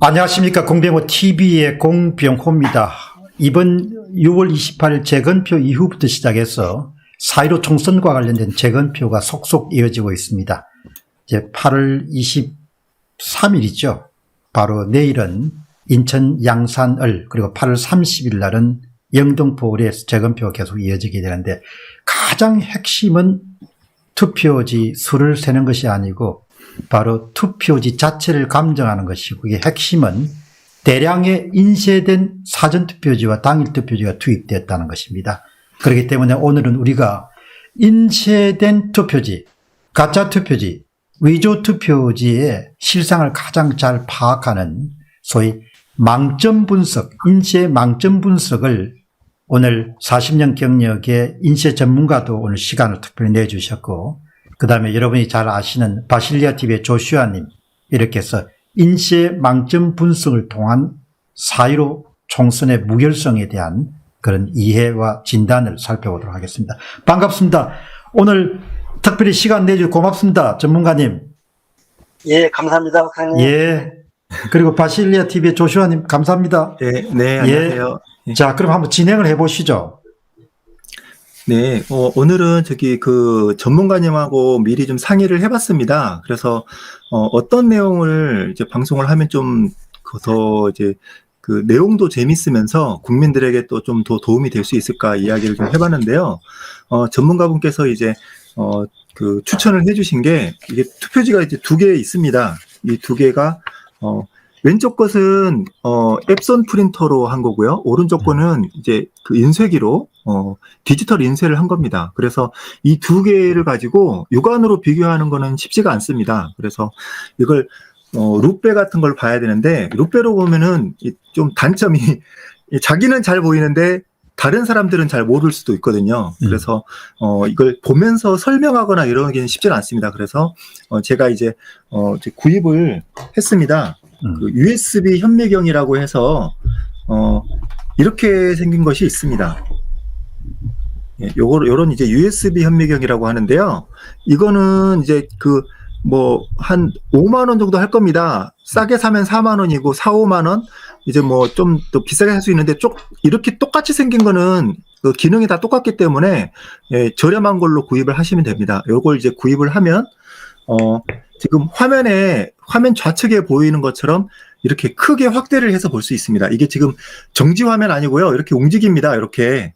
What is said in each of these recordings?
안녕하십니까. 공병호 TV의 공병호입니다. 이번 6월 28일 재건표 이후부터 시작해서 4.15 총선과 관련된 재건표가 속속 이어지고 있습니다. 이제 8월 23일이죠. 바로 내일은 인천 양산을, 그리고 8월 30일 날은 영등포을에서 재건표가 계속 이어지게 되는데, 가장 핵심은 투표지 수를 세는 것이 아니고 바로 투표지 자체를 감정하는 것이고, 그게 핵심은 대량의 인쇄된 사전투표지와 당일투표지가 투입되었다는 것입니다. 그렇기 때문에 오늘은 우리가 인쇄된 투표지, 가짜투표지, 위조투표지의 실상을 가장 잘 파악하는 소위 망점 분석, 인쇄 망점 분석을 오늘 40년 경력의 인쇄 전문가도 오늘 시간을 특별히 내주셨고, 그 다음에 여러분이 잘 아시는 바실리아TV의 조슈아님, 이렇게 해서 인쇄 망점 분석을 통한 4.15 총선의 무결성에 대한 그런 이해와 진단을 살펴보도록 하겠습니다. 반갑습니다. 오늘 특별히 시간 내주셔서 고맙습니다. 전문가님. 예, 감사합니다, 박사님. 예. 그리고 바실리아TV의 조슈아님, 감사합니다. 네, 안녕하세요. 예. 자, 그럼 한번 진행을 해보시죠. 네, 오늘은 전문가님하고 미리 좀 상의를 해봤습니다. 그래서, 어떤 내용을 이제 방송을 하면 좀 더 이제 그 내용도 재밌으면서 국민들에게 또 좀 더 도움이 될 수 있을까 이야기를 좀 해봤는데요. 전문가분께서 이제, 추천을 해주신 게, 이게 투표지가 이제 두 개 있습니다. 이 두 개가, 왼쪽 것은 앱선 프린터로 한 거고요. 오른쪽 거는 이제 그 인쇄기로 디지털 인쇄를 한 겁니다. 그래서 이 두 개를 가지고 육안으로 비교하는 거는 쉽지가 않습니다. 그래서 이걸 루페 같은 걸 봐야 되는데, 루페로 보면은 좀 단점이 자기는 잘 보이는데 다른 사람들은 잘 모를 수도 있거든요. 그래서 이걸 보면서 설명하거나 이러기는 쉽지는 않습니다. 그래서 제가 이제 구입을 했습니다. 그 USB 현미경이라고 해서 이렇게 생긴 것이 있습니다. 예, 요런 이제 USB 현미경이라고 하는데요. 이거는 이제 한 5만 원 정도 할 겁니다. 싸게 사면 4만 원이고 4, 5만 원, 이제 좀 더 비싸게 살 수 있는데 이렇게 똑같이 생긴 거는 그 기능이 다 똑같기 때문에 저렴한 걸로 구입을 하시면 됩니다. 요걸 이제 구입을 하면 지금 화면 좌측에 보이는 것처럼 이렇게 크게 확대를 해서 볼 수 있습니다. 이게 지금 정지 화면 아니고요. 이렇게 움직입니다. 이렇게.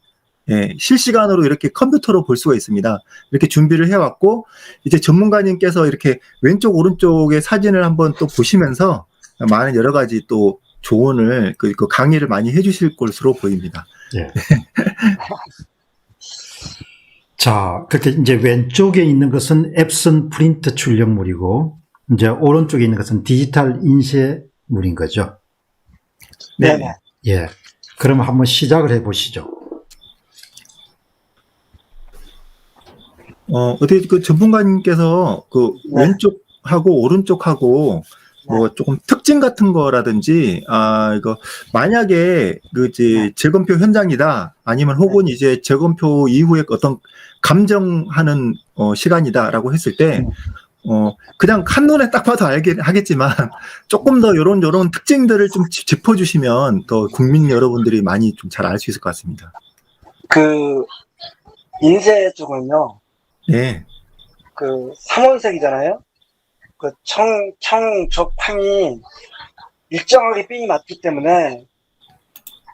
예, 실시간으로 이렇게 컴퓨터로 볼 수가 있습니다. 이렇게 준비를 해왔고, 이제 전문가님께서 이렇게 왼쪽, 오른쪽의 사진을 한번 또 보시면서 많은 여러 가지 또 조언을, 그 강의를 많이 해주실 것으로 보입니다. 예. 자, 그렇게 이제 왼쪽에 있는 것은 앱선 프린트 출력물이고, 이제 오른쪽에 있는 것은 디지털 인쇄물인 거죠. 네. 예. 그럼 한번 시작을 해 보시죠. 어떻게 그 전문가님께서 네. 왼쪽하고 오른쪽하고 조금 특징 같은 거라든지, 이거 만약에 재검표 현장이다, 아니면 혹은 이제 재검표 이후에 어떤 감정하는 시간이다라고 했을 때, 그냥 한눈에 딱 봐도 하겠지만, 조금 더 요런 특징들을 좀 짚어주시면 더 국민 여러분들이 많이 좀 잘 알 수 있을 것 같습니다. 그, 인쇄 쪽은요, 네. 그, 삼원색이잖아요? 그, 청적판이 일정하게 핀이 맞기 때문에,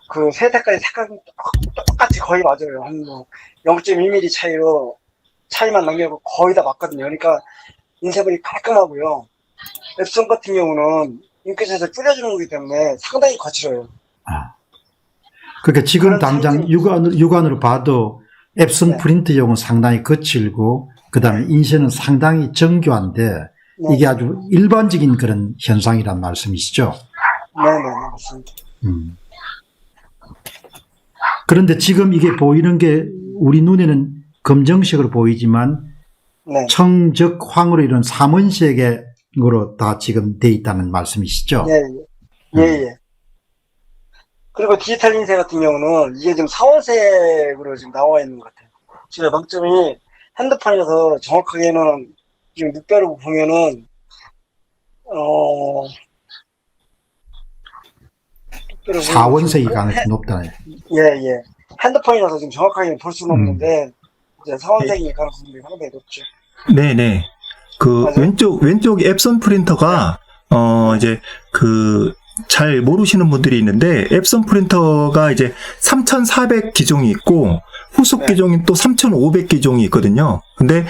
그, 세 색깔이 색깔이 똑같이 거의 맞아요. 한 0.1mm 차이만 남겨고 거의 다 맞거든요. 그러니까, 인쇄물이 깔끔하고요. 앱선 같은 경우는 인크젯을 뿌려주는 거기 때문에 상당히 거칠어요. 그러니까 지금 당장 육안으로 봐도 앱선 네. 프린트용은 상당히 거칠고, 그 다음에 인쇄는 상당히 정교한데, 네. 이게 아주 일반적인 그런 현상이란 말씀이시죠? 네네, 맞습니다. 그런데 지금 이게 보이는 게 우리 눈에는 검정색으로 보이지만, 네. 청적황으로 이런 삼원색으로 다 지금 돼 있다는 말씀이시죠? 예. 그리고 디지털 인쇄 같은 경우는 이게 지금 사원색으로 지금 나와 있는 것 같아요. 지금 방점이 핸드폰에서 정확하게는 지금 룩배로 보면은 속도를 4원색이 가능성이 높다네. 예. 핸드폰이라서 지금 정확하게 볼 수는 없는데 이제 4원색이 가능성이 상당히 높죠. 네네. 그 맞아요. 왼쪽 앱선 프린터가 이제 잘 모르시는 분들이 있는데 앱선 프린터가 이제 3,400 기종이 있고 후속 네. 기종이 또 3,500 기종이 있거든요. 근데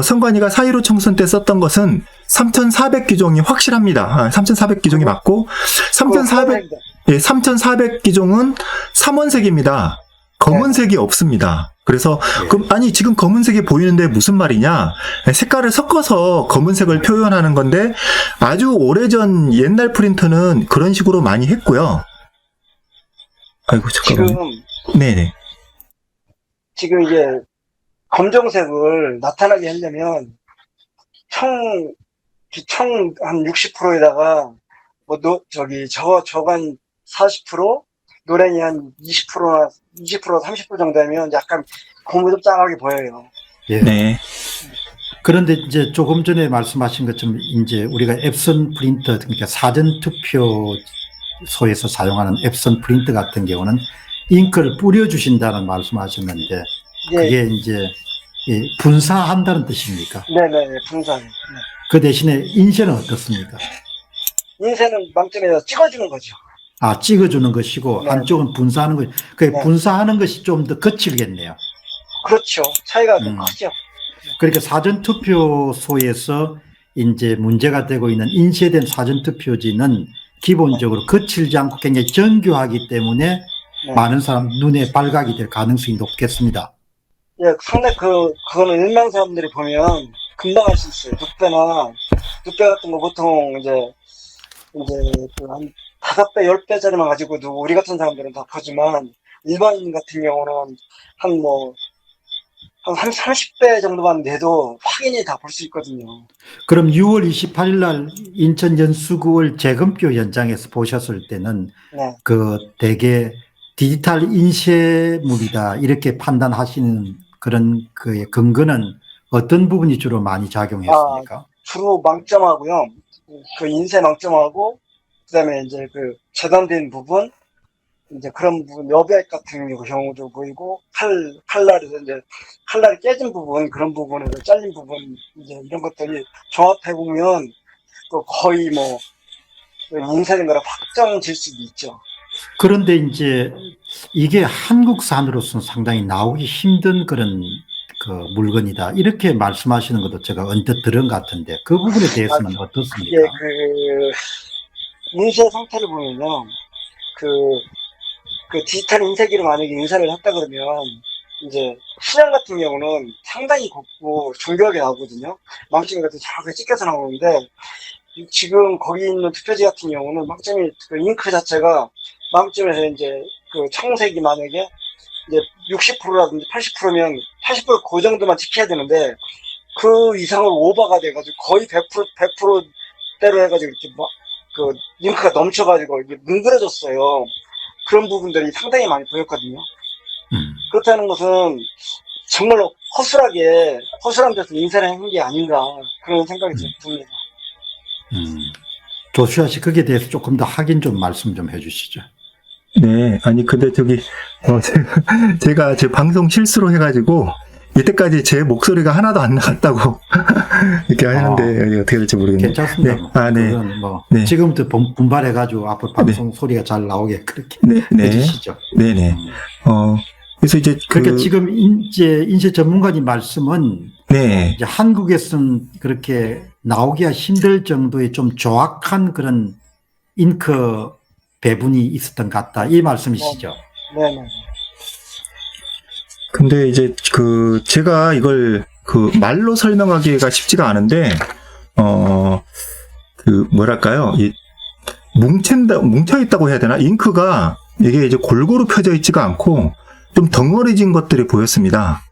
선관위가 4.15 총선 때 썼던 것은 3,400 기종이 확실합니다. 3,400 기종이 맞고 3,400 기종은 3원색입니다. 검은색이 없습니다. 그래서 아니 지금 검은색이 보이는데 무슨 말이냐? 색깔을 섞어서 검은색을 표현하는 건데 아주 오래전 옛날 프린터는 그런 식으로 많이 했고요. 아이고 잠깐만요. 네네. 지금 이게 검정색을 나타나게 하려면 청 한 60%에다가 저간 40%, 노랭이 한 20%나 30% 정도면 약간 고무 좀 짱하게 보여요. 예. 네. 그런데 이제 조금 전에 말씀하신 것처럼 이제 우리가 앱선 프린터, 그러니까 사전투표소에서 사용하는 앱선 프린터 같은 경우는 잉크를 뿌려주신다는 말씀하셨는데 예. 그게 이제 분사한다는 뜻입니까? 네네, 분산. 네. 그 대신에 인쇄는 어떻습니까? 인쇄는 망점에서 찍어주는 거죠. 아, 찍어주는 것이고 네. 한쪽은 분사하는 것. 그 네. 분사하는 것이 좀 더 거칠겠네요. 그렇죠. 차이가 좀 크죠. 그러니까 사전투표소에서 이제 문제가 되고 있는 인쇄된 사전투표지는 기본적으로 거칠지 않고 굉장히 정교하기 때문에 네. 많은 사람 눈에 발각이 될 가능성이 높겠습니다. 예, 상당히 그거는 일반 사람들이 보면 금방 할 수 있어요. 눕배 같은 거 보통 이제 한 5배, 10배짜리만 가지고도 우리 같은 사람들은 다 보지만 일반인 같은 경우는 한 30배 정도만 돼도 확인이 다 볼 수 있거든요. 그럼 6월 28일 날 인천 연수구월 재검표 현장에서 보셨을 때는 네. 대개 디지털 인쇄물이다 이렇게 판단하시는 그런 근거는 어떤 부분이 주로 많이 작용했습니까? 주로 망점하고요. 그 인쇄 망점하고 그다음에 이제 재단된 부분, 이제 그런 부분, 여백 같은 경우도 보이고 칼날에서 이제 칼날이 깨진 부분, 그런 부분에서 잘린 부분, 이제 이런 것들이 종합해 보면 거의 인쇄된 거라 확정질 수도 있죠. 그런데 이제 이게 한국산으로서는 상당히 나오기 힘든 그런 물건이다. 이렇게 말씀하시는 것도 제가 언뜻 들은 것 같은데 그 부분에 대해서는 어떻습니까? 예, 인쇄 상태를 보면요. 디지털 인쇄기로 만약에 인쇄를 했다 그러면 이제 시장 같은 경우는 상당히 곱고 정교하게 나오거든요. 망점 같은 정확하게 찍혀서 나오는데 지금 거기 있는 투표지 같은 경우는 망점이 잉크 자체가 망점에서 이제 청색이 만약에 이제 60%라든지 80%면 80% 그 정도만 지켜야 되는데 그 이상으로 오버가 돼가지고 거의 100%대로 해가지고 이렇게 잉크가 넘쳐가지고 이게 뭉그러졌어요. 그런 부분들이 상당히 많이 보였거든요. 그렇다는 것은 정말로 허술한 데서 인쇄를 한 게 아닌가 그런 생각이 듭니다. 조슈아 씨 거기에 대해서 조금 더 확인 좀 말씀 좀 해주시죠. 네, 아니 근데 제가 제 방송 실수로 해가지고 이때까지 제 목소리가 하나도 안 나갔다고 이렇게 하는데 어떻게 될지 모르겠네요. 괜찮습니다. 네. 네. 지금부터 분발해가지고 앞으로 방송 소리가 잘 나오게 그렇게 해주시죠. 네네. 그래서 이제 그러니까 지금 인쇄 전문가님 말씀은 이제 한국에서는 그렇게 나오기가 힘들 정도의 좀 정확한 그런 잉크 배분이 있었던 것 같다. 이 말씀이시죠? 네네. 근데 이제 제가 이걸 말로 설명하기가 쉽지가 않은데 뭐랄까요? 뭉쳐 있다고 해야 되나? 잉크가 이게 이제 골고루 펴져 있지가 않고 좀 덩어리진 것들이 보였습니다.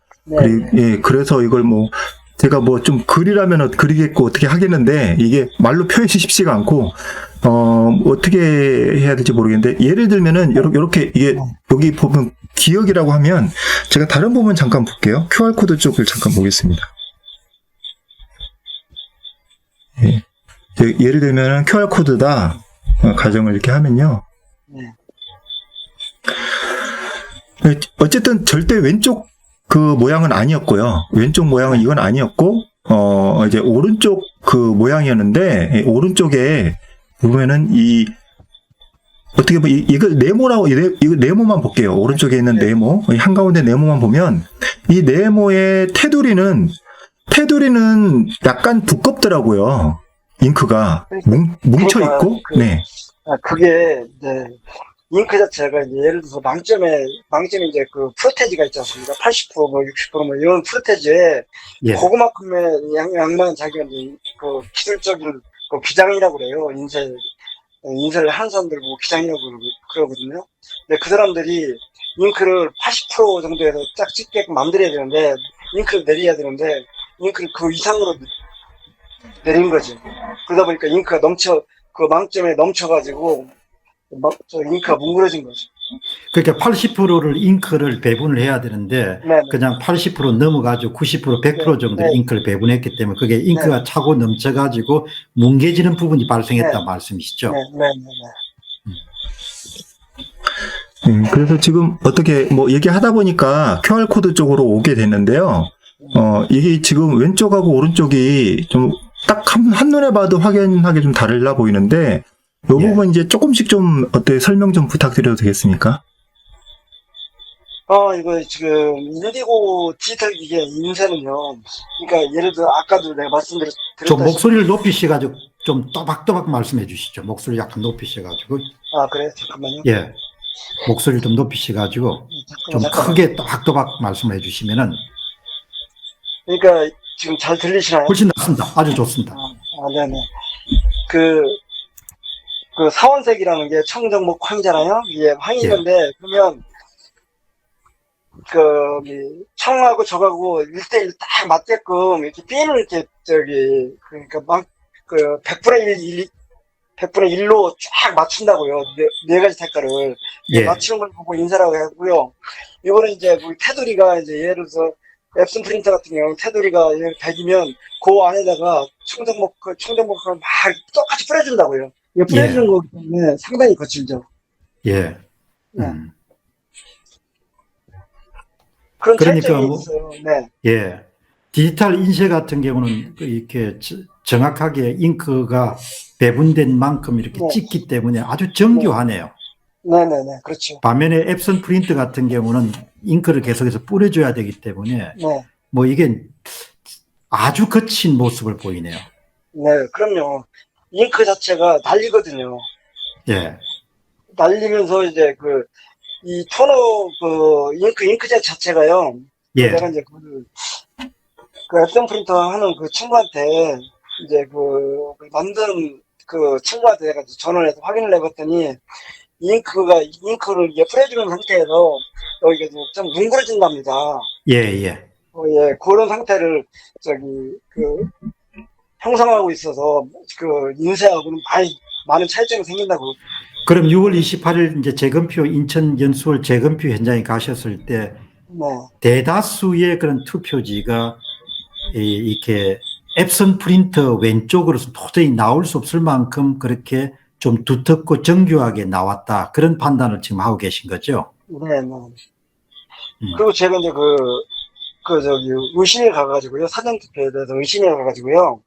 그래서 이걸 제가 좀 글이라면 그리겠고 어떻게 하겠는데 이게 말로 표현이 쉽지가 않고 어떻게 해야 될지 모르겠는데 예를 들면은 요렇게 이게 여기 보면 기억이라고 하면 제가 다른 부분 잠깐 볼게요. QR코드 쪽을 잠깐 보겠습니다. 예를 들면은 QR코드다 가정을 이렇게 하면요. 어쨌든 절대 왼쪽 그 모양은 아니었고요. 왼쪽 모양은 이건 아니었고, 이제 오른쪽 그 모양이었는데, 오른쪽에 보면은 어떻게 보면 이거 네모라고, 이거 네모만 볼게요. 오른쪽에 있는 네모, 이 한가운데 네모만 보면, 이 네모의 테두리는 약간 두껍더라고요. 잉크가. 뭉쳐 있고, 네. 그게, 네. 잉크 자체가 이제 예를 들어서 망점에 이제 그 프로테지가 있지 않습니까? 80%, 뭐 60%, 뭐 이런 프로테지에 예. 고구마큼의 양만 자기가 이제 그 기술적인 그 기장이라고 그래요. 인쇄를 하는 사람들 보고 기장이라고 그러거든요. 근데 그 사람들이 잉크를 80% 정도에서 쫙 찍게끔 만들어야 되는데, 잉크를 내려야 되는데, 잉크를 그 이상으로 내린 거지. 그러다 보니까 잉크가 그 망점에 넘쳐가지고, 잉크가 뭉그러진 거죠. 그러니까 80%를 잉크를 배분을 해야 되는데 네네. 그냥 80% 넘어가지고 90%, 100% 정도 네. 잉크를 배분했기 때문에 그게 잉크가 차고 넘쳐가지고 뭉개지는 부분이 발생했다 말씀이시죠? 네. 그래서 지금 어떻게 뭐 얘기하다 보니까 QR코드 쪽으로 오게 됐는데요. 이게 지금 왼쪽하고 오른쪽이 좀 딱 한눈에 봐도 확연하게 좀 다르려 보이는데, 이 예. 부분 이제 조금씩 좀 설명 좀 부탁드려도 되겠습니까? 이거 지금 인디고 디지털 기계 인쇄는요. 그러니까 예를 들어 아까도 내가 말씀드렸다시피. 좀 목소리를 높이셔가지고 좀 또박또박 말씀해 주시죠. 목소리 약간 높이셔가지고. 그래? 잠깐만요. 예. 목소리를 좀 높이셔가지고 좀 잠깐만. 크게 또박또박 말씀해 주시면은 그러니까 지금 잘 들리시나요? 훨씬 낫습니다. 아주 좋습니다. 네네. 그 사원색이라는 게 청정목 황이잖아요. 이게 황이는데, 그러면, 청하고 저하고 1대1 딱 맞게끔, 이렇게 핀을 이렇게, 그러니까 100분의 1로 쫙 맞춘다고요. 네 가지 색깔을. 예. 맞추는 걸 보고 인쇄라고 하고요. 이거는 이제, 테두리가 이제 예를 들어서, 앱슨 프린터 같은 경우는 테두리가 100이면, 그 안에다가 청정목을 막 똑같이 뿌려준다고요. 이거 뿌려주는 거기 때문에 상당히 거칠죠. 예. 네. 그런 그러니까 차이점이 뭐, 있어요. 네. 예. 디지털 인쇄 같은 경우는 이렇게 정확하게 잉크가 배분된 만큼 이렇게 네. 찍기 때문에 아주 정교하네요. 네네네. 그렇죠. 반면에 앱슨 프린트 같은 경우는 잉크를 계속해서 뿌려줘야 되기 때문에 네. 뭐 이게 아주 거친 모습을 보이네요. 네. 그럼요. 잉크 자체가 날리거든요. 예. 날리면서 이제 이 토너, 잉크젯 자체가요. 예. 내가 이제 앱슨 프린터 하는 그 친구한테 이제 만든 친구한테 내가 전화해서 확인을 해봤더니 잉크를 이제 뿌려주는 상태에서 여기가 좀 뭉그러진답니다. 예, 예. 예, 그런 상태를 형성하고 있어서 인쇄하고는 많은 차이점이 생긴다고. 그럼 6월 28일 이제 재검표 인천 연수원 재검표 현장에 가셨을 때 네. 대다수의 그런 투표지가 이렇게 앱슨 프린터 왼쪽으로서 도저히 나올 수 없을 만큼 그렇게 좀 두텁고 정교하게 나왔다. 그런 판단을 지금 하고 계신 거죠? 네. 그리고 제가 이제 의심에 가가지고요. 사전투표에 대해서 의심에 가가지고요.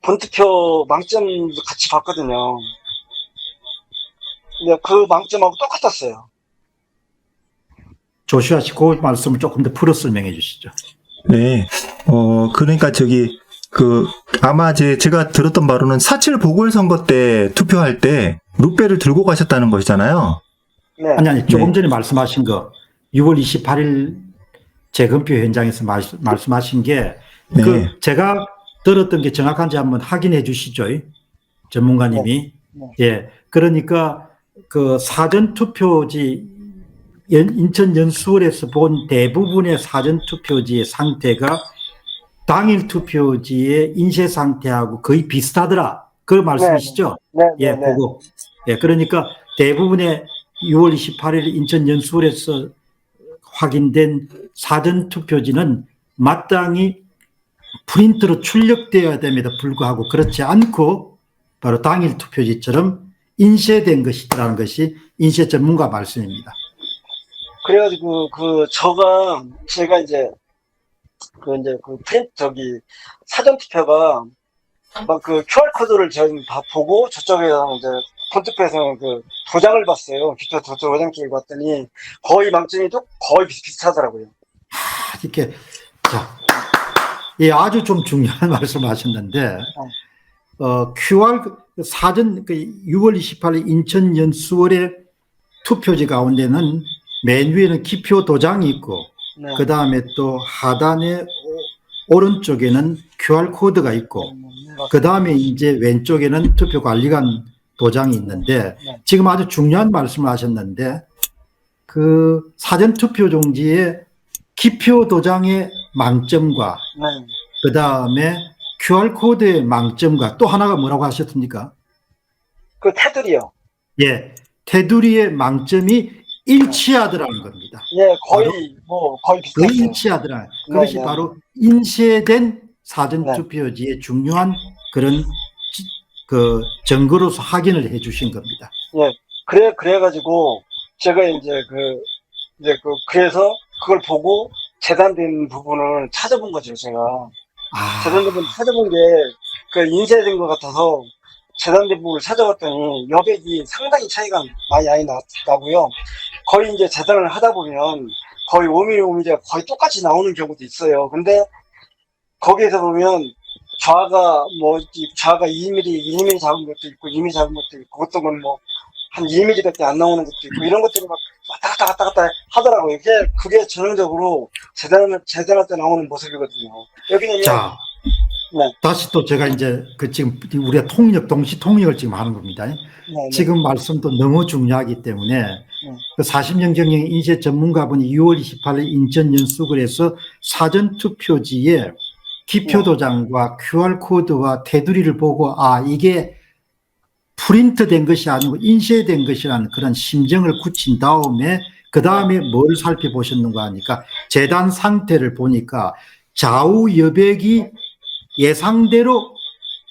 본투표 망점도 같이 봤거든요. 근데 그 망점하고 똑같았어요. 조슈아 씨, 그 말씀을 조금 더 풀어 설명해 주시죠. 네. 그러니까 아마 제가 들었던 바로는 4.7 보궐선거 때 투표할 때 룩배를 들고 가셨다는 것이잖아요. 네. 아니, 조금 전에 말씀하신 거, 6월 28일 재검표 현장에서 말씀하신 게, 네. 제가 들었던 게 정확한지 한번 확인해 주시죠. 전문가님이. 네. 예. 그러니까 사전투표지, 인천 연수원에서 본 대부분의 사전투표지의 상태가 당일 투표지의 인쇄 상태하고 거의 비슷하더라. 그 말씀이시죠? 네. 예, 그거. 예, 그러니까 대부분의 6월 28일 인천 연수원에서 확인된 사전투표지는 마땅히 프린트로 출력되어야 됨에도 불구하고 그렇지 않고 바로 당일 투표지처럼 인쇄된 것이라는 것이 인쇄 전문가 말씀입니다. 그래가지고 제가 이제 사전 투표가 막 그 QR 코드를 저희 다 보고 저쪽에서 이제 본투표에서 그 도장을 봤어요. 기초 도장 쪽에 봤더니 거의 망점이 또 거의 비슷하더라고요. 이렇게, 자, 예, 아주 좀 중요한 말씀하셨는데, QR 사전, 6월 28일 인천 연수원의 투표지 가운데는 맨 위에는 기표 도장이 있고, 네. 그 다음에 또 하단에 오른쪽에는 QR코드가 있고, 그 다음에 이제 왼쪽에는 투표 관리관 도장이 있는데, 네. 지금 아주 중요한 말씀을 하셨는데, 그 사전 투표 종지에 기표 도장의 망점과, 네. 그 다음에 QR코드의 망점과 또 하나가 뭐라고 하셨습니까? 그 테두리요. 예, 테두리의 망점이 일치하더라는 겁니다. 예, 거의 거의 비슷했어요. 일치하더라. 그것이 네. 바로 인쇄된 사전 네. 투표지의 중요한 그런 그 증거로서 확인을 해 주신 겁니다. 예, 그래가지고 제가 그래서 그걸 보고 재단된 부분을 찾아본 거죠, 제가. 재단된 부분 찾아본 게 그 인쇄된 것 같아서 재단된 부분을 찾아봤더니 여백이 상당히 차이가 많이 나고요. 거의 이제 재단을 하다 보면 거의 5mm 거의 똑같이 나오는 경우도 있어요. 근데 거기에서 보면 좌가 2mm, 1mm 작은 것도 있고 2mm 작은 것도 있고 그것도 한 2mm밖에 안 나오는 것도 있고 이런 것들이 막 왔다 갔다 하더라고요. 그게 전형적으로 재단할 때 나오는 모습이거든요. 여기는 자, 네. 다시 또 제가 이제 지금 우리가 동시 통역을 지금 하는 겁니다. 네. 지금 말씀도 너무 중요하기 때문에 그 40년 경영 인쇄 전문가분이 6월 28일 인천 연수구에서 사전 투표지에 기표 도장과 QR코드와 테두리를 보고 이게 프린트된 것이 아니고 인쇄된 것이라는 그런 심정을 굳힌 다음에 그 다음에 뭘 살펴보셨는가 하니까 재단 상태를 보니까 좌우 여백이 예상대로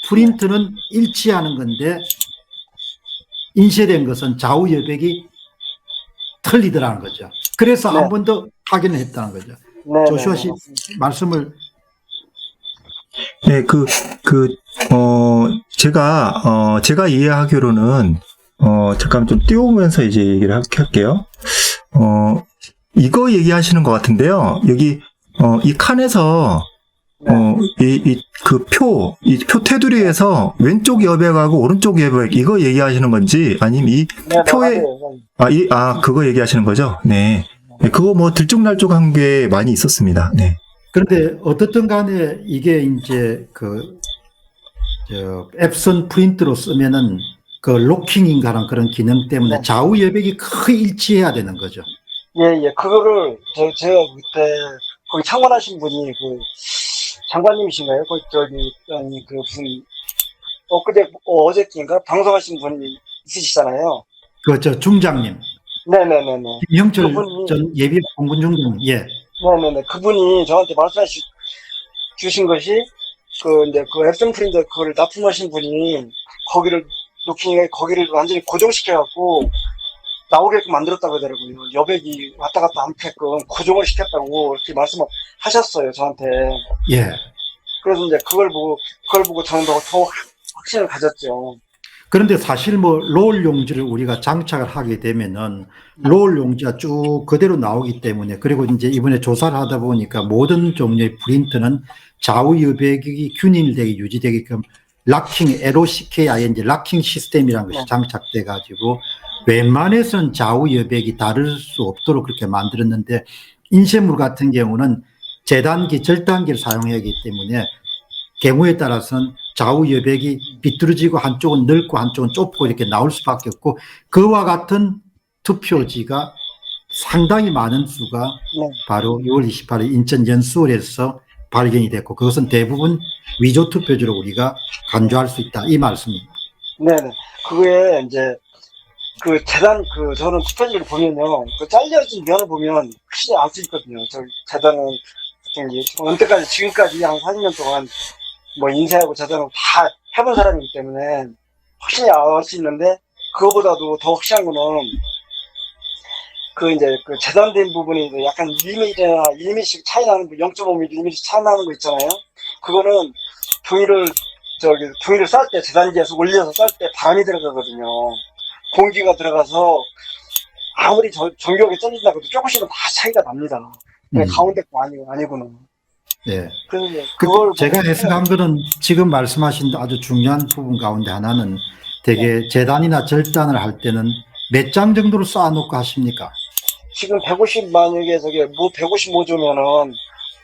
프린트는 일치하는 건데 인쇄된 것은 좌우 여백이 틀리더라는 거죠. 그래서 네. 한 번 더 확인을 했다는 거죠. 네. 조슈아 씨 말씀을. 네, 제가 이해하기로는, 잠깐 좀 띄우면서 이제 얘기를 할게요. 이거 얘기하시는 것 같은데요. 여기, 이 칸에서, 이 표 테두리에서 왼쪽 여백하고 오른쪽 여백, 이거 얘기하시는 건지, 아니면 이 표에, 그거 얘기하시는 거죠? 네. 네, 그거 들쭉날쭉한 게 많이 있었습니다. 네. 그런데 어떻든 간에 이게 이제 앱선 프린트로 쓰면은 그 로킹인가라는 그런 기능 때문에 좌우 여백이 거의 일치해야 되는 거죠. 예. 그거를 제가 그때 거기 참관하신 분이 장관님이신가요? 어저께인가 방송하신 분이 있으시잖아요. 그렇죠. 중장님. 네네네네. 김형철 전 예비 공군 중장님. 예. 네네네. 그분이 저한테 말씀해 주신 것이 앱선 프린터 그걸 납품하신 분이 거기를 완전히 고정시켜갖고 나오게끔 만들었다고 하더라고요. 여백이 왔다 갔다 안 펴게끔 고정을 시켰다고 이렇게 말씀하셨어요, 저한테. 예. 그래서 이제 그걸 보고 저는 더 확신을 가졌죠. 그런데 사실 롤 용지를 우리가 장착을 하게 되면은 롤 용지가 쭉 그대로 나오기 때문에, 그리고 이제 이번에 조사를 하다 보니까 모든 종류의 프린트는 좌우 여백이 균일되게 유지되게끔 락킹, LOCKING, 락킹 시스템이라는 것이 장착돼 가지고 웬만해서는 좌우 여백이 다를 수 없도록 그렇게 만들었는데, 인쇄물 같은 경우는 재단기, 절단기를 사용하기 때문에 경우에 따라서는 좌우 여백이 비뚤어지고 한쪽은 넓고 한쪽은 좁고 이렇게 나올 수밖에 없고, 그와 같은 투표지가 상당히 많은 수가 바로 6월 28일 인천 연수원에서 발견이 됐고, 그것은 대부분 위조 투표지로 우리가 간주할 수 있다, 이 말씀입니다. 네네. 그게 이제 저는 투표지를 보면요, 잘려진 면을 보면 확실히 알 수 있거든요. 저 재단은 언제까지 지금까지 한 40년 동안 인쇄하고 재단하고 다 해본 사람이기 때문에 확실히 알 수 있는데, 그거보다도 더 확실한 거는 그 이제 그 재단된 부분이 이제 약간 1mm나 1mm씩 차이 나는 거, 0.5mm 차이 나는 거 있잖아요. 그거는 종이를 쌀 때 재단지에서 올려서 쌀 때 바람이 들어가거든요. 공기가 들어가서 아무리 정교하게 쪄진다고 해도 조금씩은 다 차이가 납니다. 근데 가운데 거 아니구나. 예. 그래서 이제 그걸 제가 해석한 거는 지금 말씀하신 아주 중요한 부분 가운데 하나는 되게 재단이나 절단을 할 때는 몇 장 정도로 쌓아놓고 하십니까? 지금 150 만약에 150 모조면은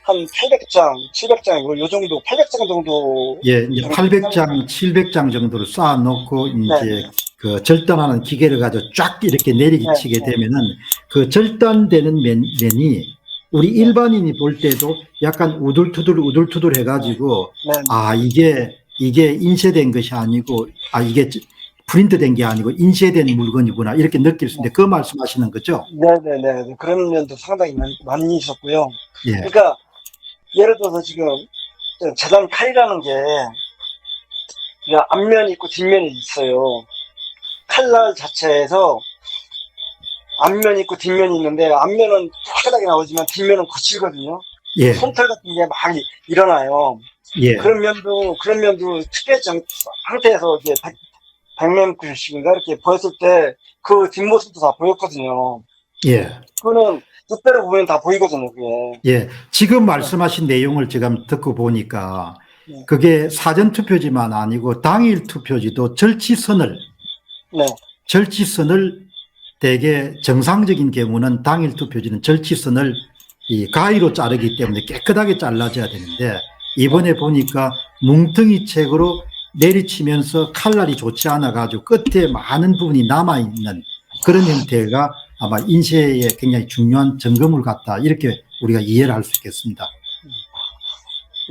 한 800장, 700장, 요 정도, 800장 정도. 예, 이제 800장, 700장 정도를 쌓아놓고 이제 네. 그 절단하는 기계를 가지고 쫙 이렇게 내리기 네, 치게 네. 되면은 그 절단되는 면이 우리 일반인이 볼 때도 약간 우둘투둘 해가지고 네. 아, 이게 인쇄된 것이 아니고 이게 프린트된 게 아니고 인쇄된 물건이구나 이렇게 느낄 수 있는데 그 말씀하시는 거죠? 네네네. 그런 면도 상당히 많이 있었고요. 예, 그러니까 예를 들어서 지금 재단 칼이라는 게 앞면이 있고 뒷면이 있어요. 칼날 자체에서 앞면이 있고 뒷면이 있는데 앞면은 깨끗하게 나오지만 뒷면은 거칠거든요. 예, 솜털 같은 게 막 일어나요. 예, 그런 면도 특별 상태에서 이제 백면구식인가 이렇게 보였을 때 그 뒷모습도 다 보였거든요. 예. 그거는 뜻대로 보면 다 보이거든요, 그게. 예, 지금 말씀하신 내용을 제가 듣고 보니까 네. 그게 사전 투표지만 아니고 당일 투표지도 절치선을 대개 정상적인 경우는 당일 투표지는 절치선을 이 가위로 자르기 때문에 깨끗하게 잘라져야 되는데 이번에 보니까 뭉텅이책으로 내리치면서 칼날이 좋지 않아 가지고 끝에 많은 부분이 남아 있는 그런 형태가 아마 인쇄에 굉장히 중요한 점검을 갖다 이렇게 우리가 이해를 할 수 있겠습니다.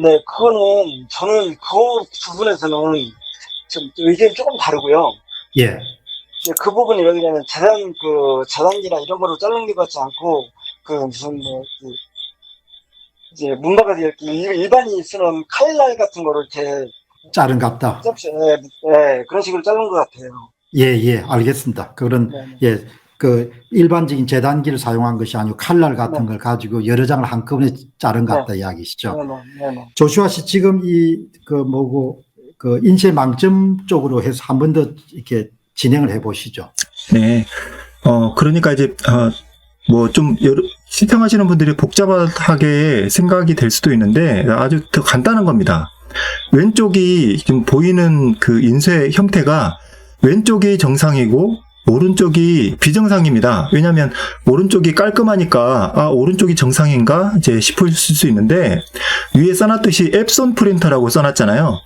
네, 저는 그 부분에서는 좀 의견이 조금 다르고요. 예, 그 부분이 왜냐면 재단기나 이런 거로 자르는 게 같지 않고, 이제 문바가 이렇게 일반인이 쓰는 칼날 같은 거를 이렇게 자른 같다. 그런 식으로 자른 것 같아요. 예, 알겠습니다. 그런, 네네. 예, 그 일반적인 재단기를 사용한 것이 아니고 칼날 같은 네. 걸 가지고 여러 장을 한꺼번에 자른 것 같다 이야기시죠. 네네. 조슈아 씨 지금 그 인쇄 망점 쪽으로 해서 한 번 더 이렇게 진행을 해 보시죠. 네. 그러니까 이제, 시청하시는 분들이 복잡하게 생각이 될 수도 있는데 아주 더 간단한 겁니다. 왼쪽이 지금 보이는 그 인쇄 형태가 왼쪽이 정상이고 오른쪽이 비정상입니다. 왜냐하면 오른쪽이 깔끔하니까 오른쪽이 정상인가 이제 싶을 수 있는데 위에 써놨듯이 앱손 프린터라고 써놨잖아요.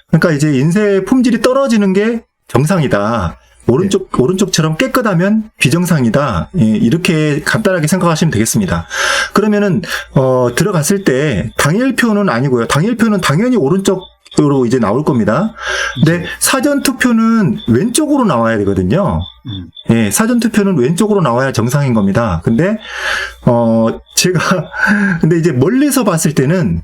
그러니까 이제 인쇄 품질이 떨어지는 게 정상이다. 오른쪽처럼 깨끗하면 비정상이다. 예, 이렇게 간단하게 생각하시면 되겠습니다. 그러면은, 들어갔을 때 당일표는 아니고요. 당일표는 당연히 오른쪽으로 이제 나올 겁니다. 근데 사전 투표는 왼쪽으로 나와야 되거든요. 예, 사전 투표는 왼쪽으로 나와야 정상인 겁니다. 근데, 근데 이제 멀리서 봤을 때는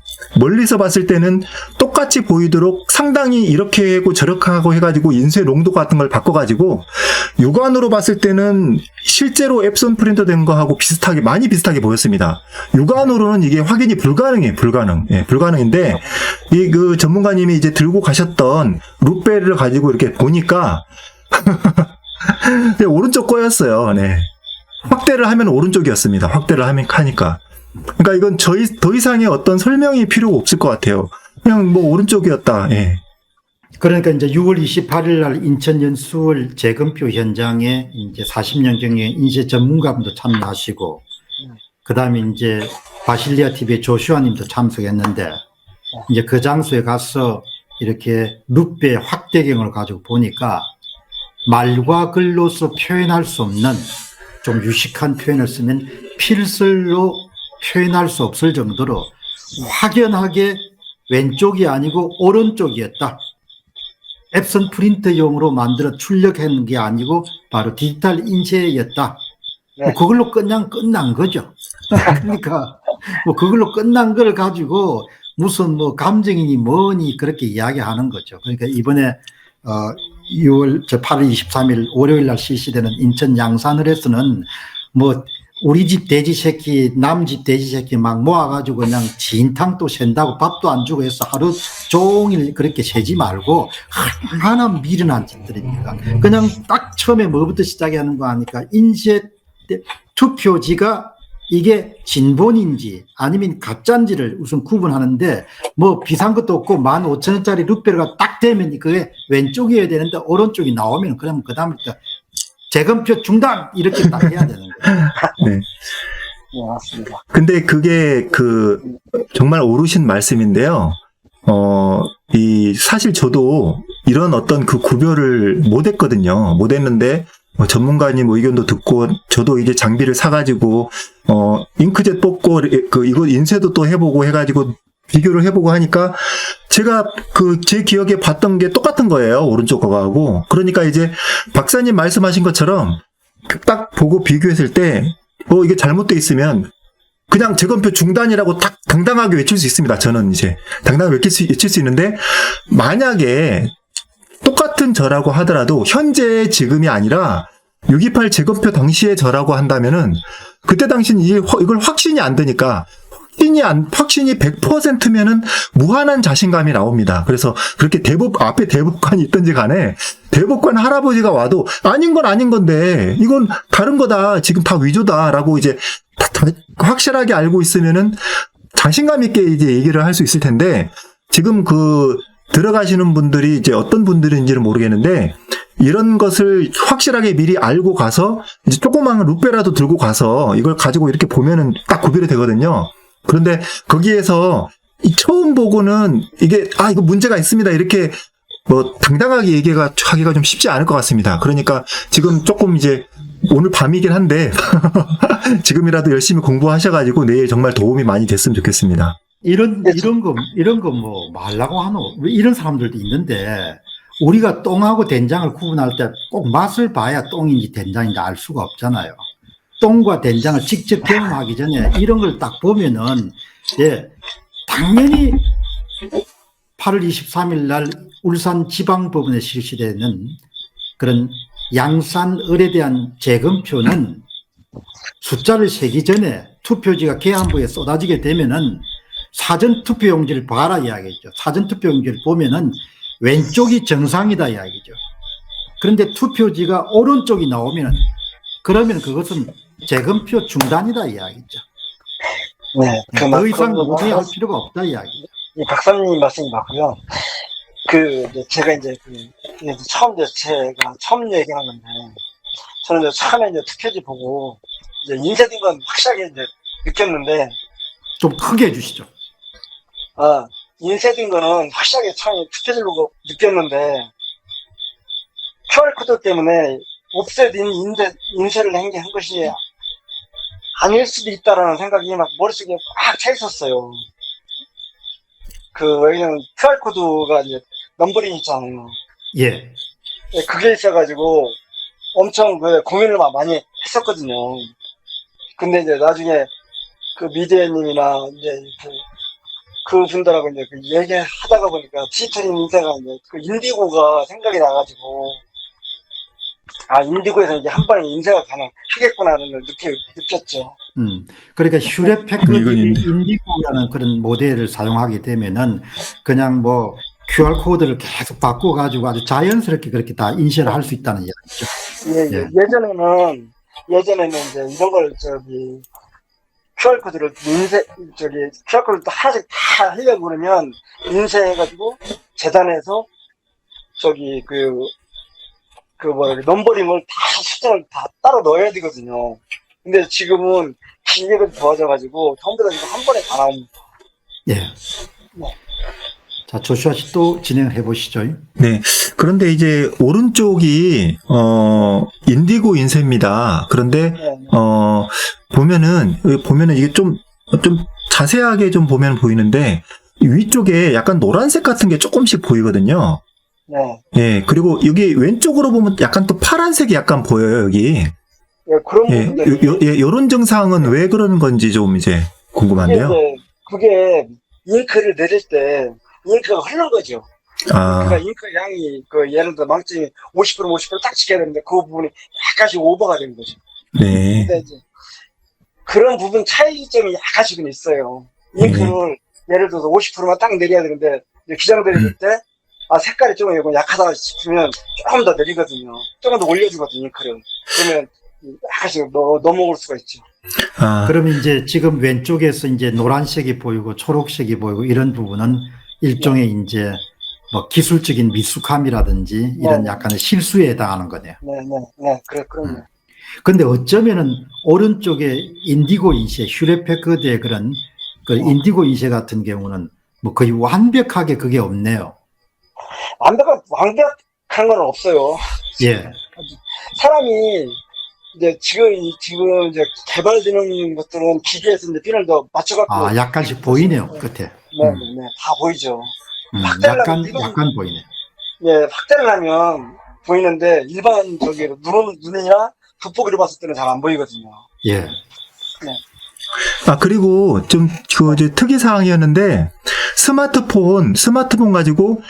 똑같이 보이도록 상당히 이렇게 하고 저렇게 하고 해가지고 인쇄 농도 같은 걸 바꿔가지고 육안으로 봤을 때는 실제로 앱손 프린터 된 거하고 많이 비슷하게 보였습니다. 육안으로는 이게 확인이 불가능. 예, 불가능인데, 그 전문가님이 이제 들고 가셨던 룻배를 가지고 이렇게 보니까, 네, 오른쪽 거였어요. 네. 확대를 하면 오른쪽이었습니다. 확대를 하니까. 그러니까 이건 더 이상의 어떤 설명이 필요가 없을 것 같아요. 그냥 오른쪽이었다. 예. 그러니까 이제 6월 28일 날 인천 연수월 재검표 현장에 이제 40년 경력 인쇄 전문가분도 참여하시고, 그 다음에 이제 바실리아 TV의 조슈아 님도 참석했는데, 이제 그 장소에 가서 이렇게 룻배 확대경을 가지고 보니까 말과 글로서 표현할 수 없는 좀 유식한 표현을 쓰면 필설로 표현할 수 없을 정도로 확연하게 왼쪽이 아니고 오른쪽이었다. 앱선 프린터용으로 만들어 출력한 게 아니고 바로 디지털 인쇄였다. 네. 그걸로 그냥 끝난 거죠. 그러니까 그걸로 끝난 걸 가지고 무슨 감정이니 뭐니 그렇게 이야기하는 거죠. 그러니까 이번에 8월 23일 월요일 날 실시되는 인천 양산을에서는 우리 집 돼지 새끼, 남 집 돼지 새끼 막 모아가지고 그냥 진탕 또 샌다고 밥도 안 주고 해서 하루 종일 그렇게 새지 말고 하나 미련한 짓들입니까? 그냥 딱 처음에 뭐부터 시작하는 거 아니까 인쇄 투표지가 이게 진본인지 아니면 가짜인지를 우선 구분하는데 뭐 비싼 것도 없고 15,000원짜리 루페르가 딱 되면 그게 왼쪽이어야 되는데 오른쪽이 나오면 그러면 그 다음부터 재검표 중단 이렇게 딱 해야 되는 거예요. 네. 네, 맞습니다. 근데 그게 정말 옳으신 말씀인데요. 사실 저도 이런 어떤 그 구별을 못 했거든요. 못 했는데, 전문가님 의견도 듣고, 저도 이제 장비를 사가지고, 잉크젯 뽑고, 이거 인쇄도 또 해보고 해가지고, 비교를 해보고 하니까, 제가 제 기억에 봤던 게 똑같은 거예요. 오른쪽 거하고. 그러니까 이제, 박사님 말씀하신 것처럼, 딱 보고 비교했을 때, 이게 잘못돼 있으면, 그냥 재검표 중단이라고 딱 당당하게 외칠 수 있습니다. 저는 이제 당당하게 외칠 수 있는데 만약에 똑같은 저라고 하더라도 현재 지금이 아니라 6.28 재검표 당시의 저라고 한다면은 그때 당시는 이걸 확신이 안 되니까 확신이 100%면은 무한한 자신감이 나옵니다. 그래서 그렇게 앞에 대법관이 있든지 간에 대법관 할아버지가 와도 아닌 건 아닌 건데 이건 다른 거다. 지금 다 위조다라고 이제 다 확실하게 알고 있으면은 자신감 있게 이제 얘기를 할 수 있을 텐데 지금 들어가시는 분들이 이제 어떤 분들인지는 모르겠는데 이런 것을 확실하게 미리 알고 가서 이제 조그마한 루페라도 들고 가서 이걸 가지고 이렇게 보면은 딱 구별이 되거든요. 그런데 거기에서 처음 보고는 이거 문제가 있습니다. 이렇게 당당하게 하기가 좀 쉽지 않을 것 같습니다. 그러니까 지금 조금 이제 오늘 밤이긴 한데 지금이라도 열심히 공부하셔가지고 내일 정말 도움이 많이 됐으면 좋겠습니다. 이런 거 뭐 말라고 하노? 왜 이런 사람들도 있는데 우리가 똥하고 된장을 구분할 때 꼭 맛을 봐야 똥인지 된장인지 알 수가 없잖아요. 똥과 된장을 직접 경험하기 전에 이런 걸 딱 보면은 당연히 8월 23일 날 울산 지방법원에 실시되는 그런 양산을에 대한 재검표는 숫자를 세기 전에 투표지가 계안부에 쏟아지게 되면은 사전투표용지를 봐라 이야기죠. 사전투표용지를 보면은 왼쪽이 정상이다 이야기죠. 그런데 투표지가 오른쪽이 나오면은 그러면 그것은 재검표 중단이다 이야기죠. 네, 더 이상 논의할 필요가 없다 이야기죠. 이 박사님 말씀이 맞고요. 제가 제가 처음 얘기한 건데, 저는 이제 처음에 투표지 보고, 인쇄된 건 확실하게 느꼈는데, 좀 크게 해주시죠. 인쇄된 거는 확실하게 처음에 투표지를 보고 느꼈는데, QR코드 때문에 옵셋인 인쇄를 한 것이 아닐 수도 있다라는 생각이 막 머릿속에 꽉 차 있었어요. 왜냐면 QR코드가 넘버링 있잖아요. 예. 그게 있어가지고 엄청 고민을 많이 했었거든요. 근데 나중에 미디어님이나 그분들하고 얘기하다가 보니까 디지털 인쇄가 인디고가 생각이 나가지고 인디고에서 한 번에 인쇄가 가능하겠구나라는 걸 느꼈죠. 그러니까 휴렛 패커지 인디고라는 그런 모델을 사용하게 되면은 그냥 QR코드를 계속 바꿔가지고 아주 자연스럽게 그렇게 다 인쇄를 할 수 있다는 이야기죠. 예. 예전에는 이런 걸 QR코드를 QR코드를 또 하나씩 다 하려고 그러면 인쇄해가지고 재단에서 넘버링을 다 숫자를 다 따로 넣어야 되거든요. 근데 지금은 기계가 좋아져가지고 전부 다 지금 한 번에 다 나옵니다. 예. 자, 조슈아 씨 또 진행해 보시죠. 네. 그런데 이제 오른쪽이 인디고 인쇄입니다. 그런데 보면은 이게 좀 자세하게 좀 보면 보이는데 위쪽에 약간 노란색 같은 게 조금씩 보이거든요. 네. 예. 그리고 여기 왼쪽으로 보면 약간 또 파란색이 약간 보여요, 여기. 그런 부분들이 요런 증상은 왜 그러는 건지 좀 이제 궁금한데요. 그게 잉크를 내릴 때 잉크가 흐른 거죠. 그러니까 잉크 양이 예를 들어 망점이 50% 딱 지켜야 되는데 그 부분이 약간씩 오버가 된 거죠. 네. 근데 이제 그런 부분 차이점이 약간씩은 있어요. 잉크를 예를 들어서 50%만 딱 내려야 되는데 이제 기장들이 볼 때 색깔이 좀 이거 약하다 싶으면 조금 더 내리거든요. 조금 더 올려주거든요, 잉크를. 그러면 약간씩 넘어올 수가 있죠. 그러면 이제 지금 왼쪽에서 이제 노란색이 보이고 초록색이 보이고 이런 부분은 일종의 이제 뭐 기술적인 미숙함이라든지 이런 약간의 실수에 해당하는 거네요. 네, 그럼요. 근데 어쩌면은 오른쪽에 인디고 인쇄, 휴레페크드의 그런 그 인디고 인쇄 같은 경우는 뭐 거의 완벽하게 그게 없네요. 완벽한 건 없어요. 예. 사람이 지금 이제 개발되는 것들은 기계에서 이제 핀을 더 맞춰갖고. 약간씩 보이네요, 끝에. 다 보이죠. 약간 보이네. 예, 확대를 하면 보이는데, 일반 눈이나 돋보기로 봤을 때는 잘 안 보이거든요. 예. 네. 그리고 좀 이제 특이사항이었는데, 스마트폰 가지고,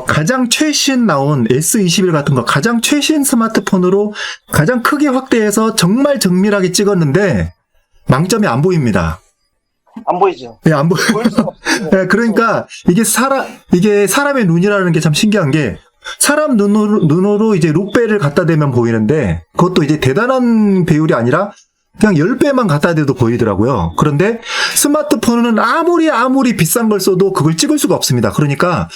가장 최신 나온 S21 같은 거, 가장 최신 스마트폰으로 가장 크게 확대해서 정말 정밀하게 찍었는데, 망점이 안 보입니다. 안 보이죠? 네, 안 보여. 보일 수가 없어요. 네, 그러니까, 이게 사람의 눈이라는 게 참 신기한 게, 사람 눈으로 이제 룩배를 갖다 대면 보이는데, 그것도 이제 대단한 배율이 아니라, 그냥 10배만 갖다 대도 보이더라고요. 그런데 스마트폰은 아무리 비싼 걸 써도 그걸 찍을 수가 없습니다. 그러니까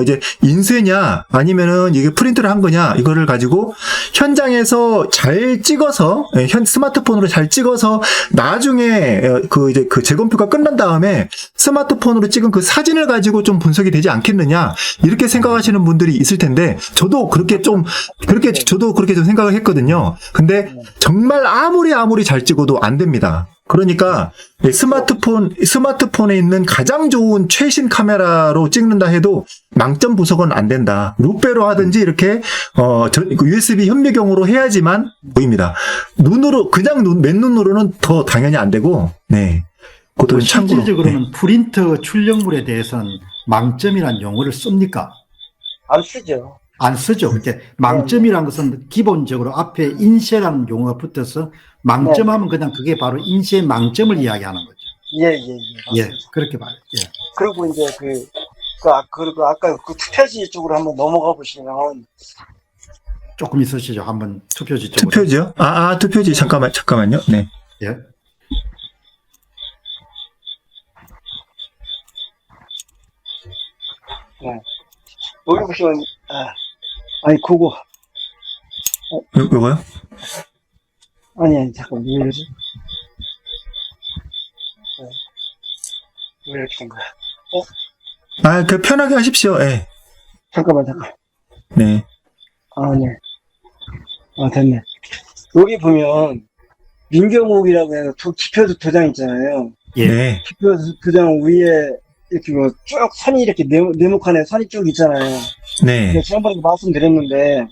이제 인쇄냐 아니면은 이게 프린트를 한 거냐 이거를 가지고 현장에서 잘 찍어서 스마트폰으로 잘 찍어서 나중에 그 재검표가 끝난 다음에 스마트폰으로 찍은 그 사진을 가지고 좀 분석이 되지 않겠느냐 이렇게 생각하시는 분들이 있을 텐데 저도 그렇게 좀 생각을 했거든요. 근데 정말 아무리 잘 찍어도 안 됩니다. 그러니까 스마트폰에 있는 가장 좋은 최신 카메라로 찍는다 해도 망점 부석은 안 된다. 룩배로 하든지 이렇게 USB 현미경으로 해야지만 보입니다. 눈으로 맨눈으로는 더 당연히 안 되고. 네. 그것도 참고로. 실질적으로는 프린터 출력물에 대해서는 망점이라는 용어를 씁니까? 안 쓰죠. 안 쓰죠. 이제 망점이라는 것은 기본적으로 앞에 인쇄라는 용어가 붙어서 망점하면 그냥 그게 바로 인쇄 망점을 이야기하는 거죠. 예. 그렇게 봐요. 예. 그리고 이제 그리고 아까 그 투표지 쪽으로 한번 넘어가 보시면 조금 있으시죠. 한번 투표지 쪽으로. 투표지요? 투표지 잠깐만요. 네. 예. 네. 여기 보시면 아니 그거 요거요? 아니 잠깐만 왜 이러지? 왜 이렇게 된 거야? 그 편하게 하십시오. 예. 잠깐. 네. 네. 됐네. 여기 보면 민경욱이라고 해서 기표 도장 있잖아요. 예. 네. 기표 도장 위에 이렇게 쭉 선이 이렇게 네모칸에 선이 쭉 있잖아요. 네. 지난번에 말씀드렸는데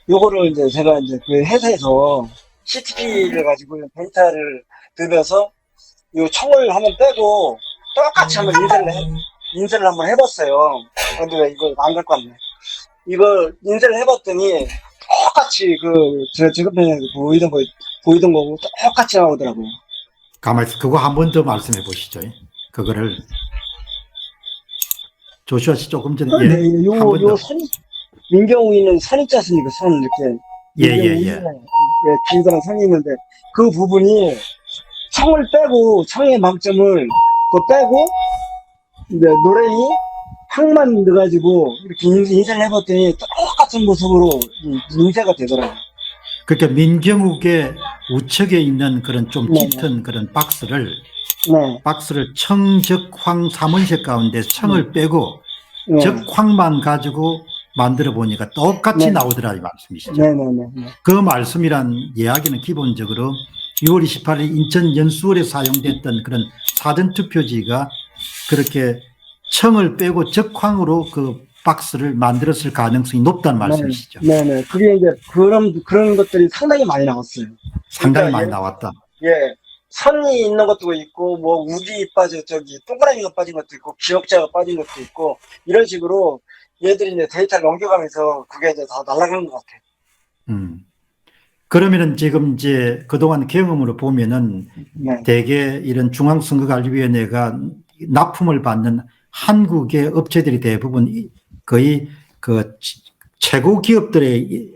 요거를 이제 제가 이제 그 회사에서 CTP를 가지고 데이터를 넣으면서 요 청을 한번 빼고 똑같이 한번 인쇄를 한번 해봤어요. 근데 왜 이거 안 갈 것 같네. 이걸 인쇄를 해봤더니 똑같이 제가 지급편에 보이던 거고 똑같이 나오더라고요. 가만히 있어. 그거 한 번 더 말씀해 보시죠. 그거를. 조슈아 씨 조금 전에. 네, 요 선이, 민경우이는 선 있지 않습니까? 선 이렇게. 예. 길다란 선이 있는데 그 부분이 청을 빼고 청의 망점을 빼고 이제 노랭이 항만 넣어가지고 이렇게 인쇄를 해봤더니 똑같은 모습으로 인쇄가 되더라고요. 그러니까 민경욱의 우측에 있는 그런 좀 짙은 그런 박스를 청적황 삼원색 가운데 청을 빼고 적황만 가지고 만들어 보니까 똑같이 나오더라 이 말씀이시죠. 그 말씀이란 이야기는 기본적으로 6월 28일 인천 연수원에 사용됐던 그런 사전투표지가 그렇게 청을 빼고 적황으로 그 박스를 만들었을 가능성이 높다는 말씀이시죠. 네네. 그게 이제 그런 것들이 상당히 많이 나왔어요. 상당히 많이 나왔다. 예. 선이 있는 것도 있고, 우기 동그라미가 빠진 것도 있고, 기억자가 빠진 것도 있고, 이런 식으로 얘들이 이제 데이터를 넘겨가면서 그게 이제 다 날아가는 것 같아요. 그러면은 지금 이제 그동안 경험으로 보면은 네. 대개 이런 중앙선거관리위원회가 납품을 받는 한국의 업체들이 대부분 거의 그 최고 기업들의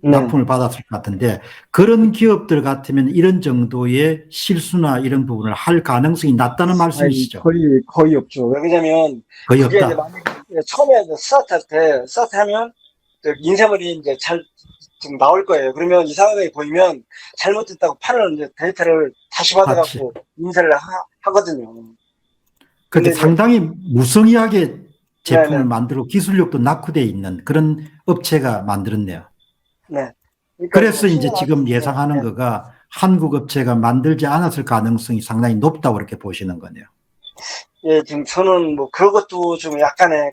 네. 납품을 받았을 것 같은데 그런 기업들 같으면 이런 정도의 실수나 이런 부분을 할 가능성이 낮다는 말씀이시죠? 거의 없죠. 왜냐면, 거의 그게 이제 없다. 만약에 처음에 이제 스타트하면, 인쇄물이 이제 좀 나올 거예요. 그러면 이상하게 보이면 잘못됐다고 판을 이제 데이터를 다시 받아갖고 인쇄를 하거든요. 그런데 근데 이제, 상당히 무성의하게 제품을 네네, 만들고 기술력도 낙후되어 있는 그런 업체가 만들었네요. 네. 그러니까 그래서 이제 신경 안 지금 쓰고, 예상하는 거가 한국 업체가 만들지 않았을 가능성이 상당히 높다고 이렇게 보시는 거네요. 예, 지금 저는 뭐 그것도 좀 약간의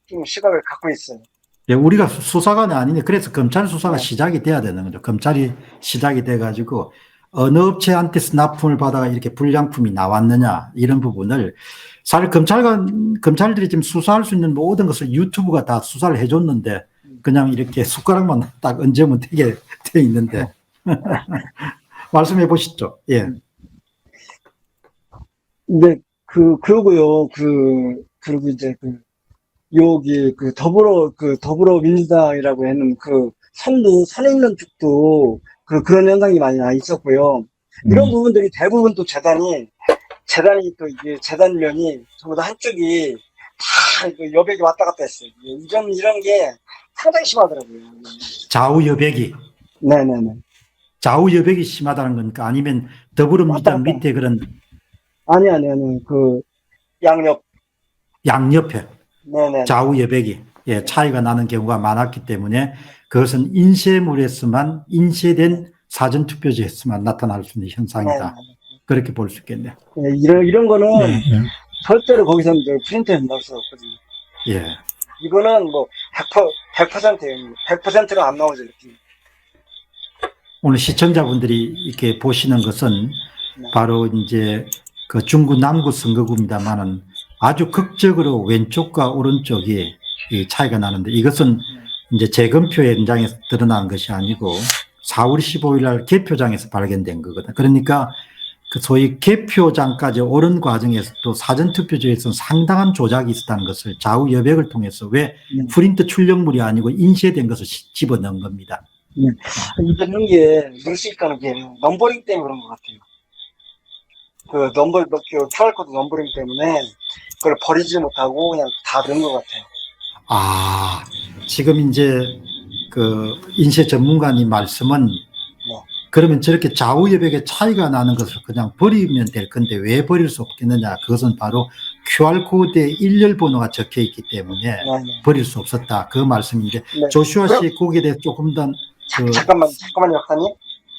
좀 시각을 갖고 있어요. 예, 우리가 수사관이 아니네. 그래서 검찰 수사가 네. 시작이 돼야 되는 거죠. 검찰이 시작이 돼가지고 어느 업체한테서 납품을 받아가 이렇게 불량품이 나왔느냐 이런 부분을 사실 검찰들이 지금 수사할 수 있는 모든 것을 유튜브가 다 수사를 해줬는데 그냥 이렇게 숟가락만 딱 얹으면 되게 돼 있는데 말씀해 보시죠. 예, 근데 그러고요. 그리고 이제 여기 더불어민주당이라고 하는 선 있는 쪽도 그런 현상이 많이 있었고요. 이런 부분들이 대부분 또 재단이 또 이게 재단면이 전부 다 한쪽이 다 여백이 왔다 갔다 했어요. 이런 게 상당히 심하더라고요. 좌우 여백이 네네네. 좌우 여백이 심하다는 겁니까? 아니면 왔다 더불어민주당 갔다. 밑에 그런 아니. 양옆. 양옆에 네네. 좌우 여백이 예, 차이가 나는 경우가 많았기 때문에 그것은 인쇄된 사전투표지에서만 나타날 수 있는 현상이다. 그렇게 볼 수 있겠네요. 네, 이런 거는 네. 절대로 거기서 프린트에 넣을 수 없거든요. 예. 이거는 뭐 100%예요. 100%가 안 나오죠. 이렇게. 오늘 시청자분들이 이렇게 보시는 것은 네. 바로 이제 그 중구 남구 선거구입니다만은 아주 극적으로 왼쪽과 오른쪽이 이 차이가 나는데 이것은 이제 재검표 현장에서 드러난 것이 아니고 4월 15일 날 개표장에서 발견된 거거든. 그러니까 그 소위 개표장까지 오른 과정에서도 사전투표지에서는 상당한 조작이 있었다는 것을 좌우 여백을 통해서 왜 프린트 출력물이 아니고 인쇄된 것을 집어넣은 겁니다. 이런 게 넣을 수 있다는 게 넘버링 때문에 그런 것 같아요. QR코드 넘버링 때문에 그걸 버리지 못하고 그냥 다 넣은 것 같아요. 아, 지금 이제 그 인쇄 전문가님 말씀은 그러면 저렇게 좌우 여백의 차이가 나는 것을 그냥 버리면 될 건데 왜 버릴 수 없겠느냐. 그것은 바로 QR코드에 일렬 번호가 적혀 있기 때문에 버릴 수 없었다. 그 말씀인데 조슈아 씨 거기에 대해서 조금 더 잠깐만요, 박사님.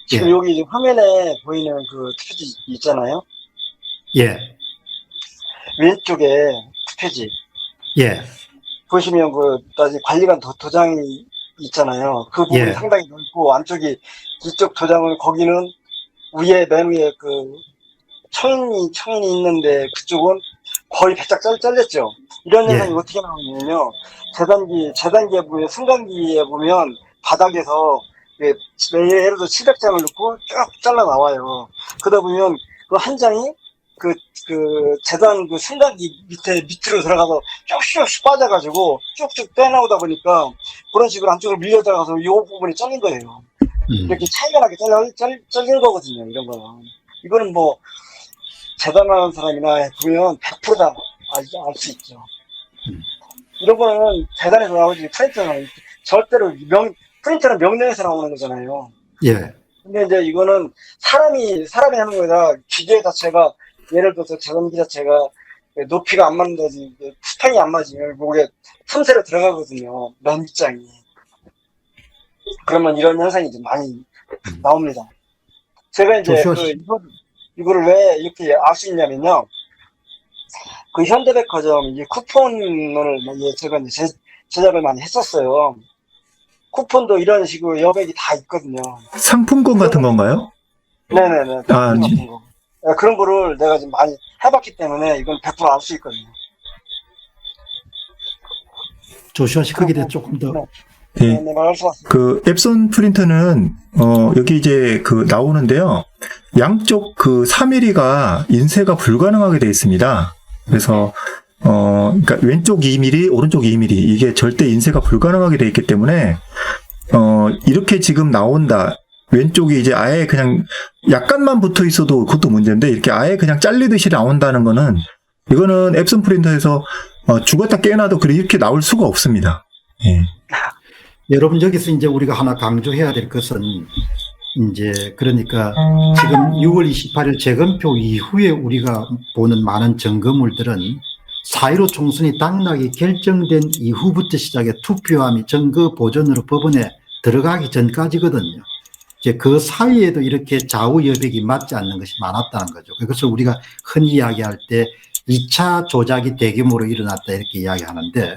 지금 예. 여기 화면에 보이는 투표지 있잖아요. 예. 왼쪽에 투표지. 예. 보시면 관리관 도장이 있잖아요. 그 부분이 예. 상당히 넓고 안쪽이 이쪽 도장은 거기는 맨 위에 청인이 있는데 그쪽은 거의 배짝 잘렸죠. 이런 현상이 어떻게 나오냐면요. 재단기에 보면 승강기에 보면 바닥에서 예를 들어 700장을 넣고 쭉 잘라 나와요. 그러다 보면 그 한 장이 재단 승강기 밑으로 들어가서 쭉쭉 빠져가지고 쭉쭉 빼나오다 보니까 그런 식으로 안쪽으로 밀려 들어가서 이 부분이 잘린 거예요. 이렇게 차이가 나게 잘린 거거든요, 이런 거는. 이거는 뭐, 재단하는 사람이나 보면 100%다 알 수 있죠. 이런 거는 재단에서 나오지, 프린터는 절대로 프린터는 명령에서 나오는 거잖아요. 예. 근데 이제 이거는 사람이 하는 거다. 기계 자체가, 예를 들어서 재단기 자체가 높이가 안 맞는다지, 스판이 안 맞으면 목에 틈새로 들어가거든요. 맨 밑장이. 그러면 이런 현상이 이제 많이 나옵니다. 제가 이제 이거를 왜 이렇게 알 수 있냐면요. 현대백화점 쿠폰을 제가 이제 제작을 많이 했었어요. 쿠폰도 이런 식으로 여백이 다 있거든요. 상품권 같은 건가요? 네네네. 같은 거. 그런 거를 내가 지금 많이 해봤기 때문에 이건 100% 알 수 있거든요. 조슈아 씨 거기에 대해 조금 더 예. 네, 말씀하세요. 그 앱손 프린터는 여기 이제 그 나오는데요. 양쪽 그 3mm가 인쇄가 불가능하게 되어 있습니다. 그래서 그러니까 왼쪽 2mm, 오른쪽 2mm 이게 절대 인쇄가 불가능하게 되어 있기 때문에 이렇게 지금 나온다. 왼쪽이 이제 아예 그냥 약간만 붙어 있어도 그것도 문제인데 이렇게 아예 그냥 잘리듯이 나온다는 거는 이거는 앱손 프린터에서 죽었다 깨어나도 이렇게 나올 수가 없습니다. 예. 여러분 여기서 이제 우리가 하나 강조해야 될 것은 이제 그러니까 지금 6월 28일 재검표 이후에 우리가 보는 많은 증거물들은 4.15 총선이 당락이 결정된 이후부터 시작해 투표와 및 증거 보존으로 법원에 들어가기 전까지거든요. 이제 그 사이에도 이렇게 좌우 여백이 맞지 않는 것이 많았다는 거죠. 그것을 우리가 흔히 이야기할 때 2차 조작이 대규모로 일어났다 이렇게 이야기하는데,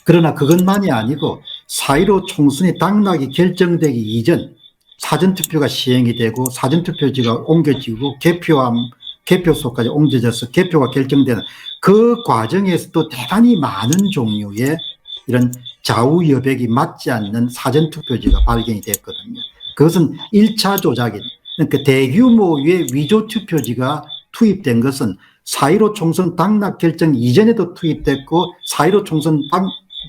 그러나 그것만이 아니고 4.15 총선이 당락이 결정되기 이전 사전투표가 시행이 되고 사전투표지가 옮겨지고 개표소까지 옮겨져서 개표가 결정되는 그 과정에서도 대단히 많은 종류의 이런 좌우 여백이 맞지 않는 사전투표지가 발견이 됐거든요. 그것은 1차 조작인, 그러니까 대규모의 위조투표지가 투입된 것은 4.15 총선 당락 결정 이전에도 투입됐고 4.15 총선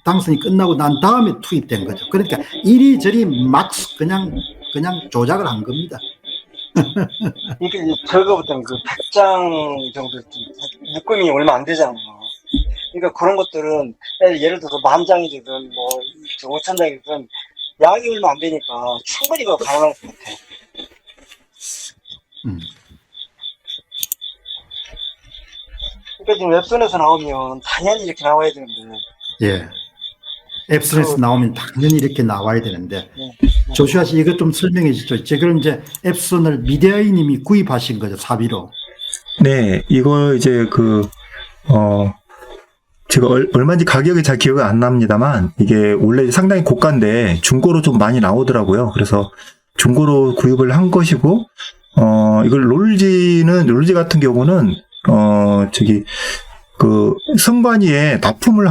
당선이 끝나고 난 다음에 투입된 거죠. 그러니까 이리저리 막 그냥 조작을 한 겁니다. 그러니까 저거 보통 그 100장 정도 묶음이 얼마 안 되잖아요. 그러니까 그런 것들은 예를 들어서 10,000장이든 뭐 5,000장이든 양이 얼마 안 되니까 충분히 그거 가능할 것 같아. 그러니까 지금 웹손에서 나오면 당연히 이렇게 나와야 되는데. 예. 앱손에서 나오면 당연히 이렇게 나와야 되는데, 조슈아 씨 이것 좀 설명해 주시죠. 지금 이제 앱손을 미디어인님이 구입하신 거죠, 사비로. 네, 이거 이제 제가 얼마인지 가격이 잘 기억이 안 납니다만 이게 원래 상당히 고가인데 중고로 좀 많이 나오더라고요. 그래서 중고로 구입을 한 것이고, 이걸 롤지 같은 경우는 선관위에 납품을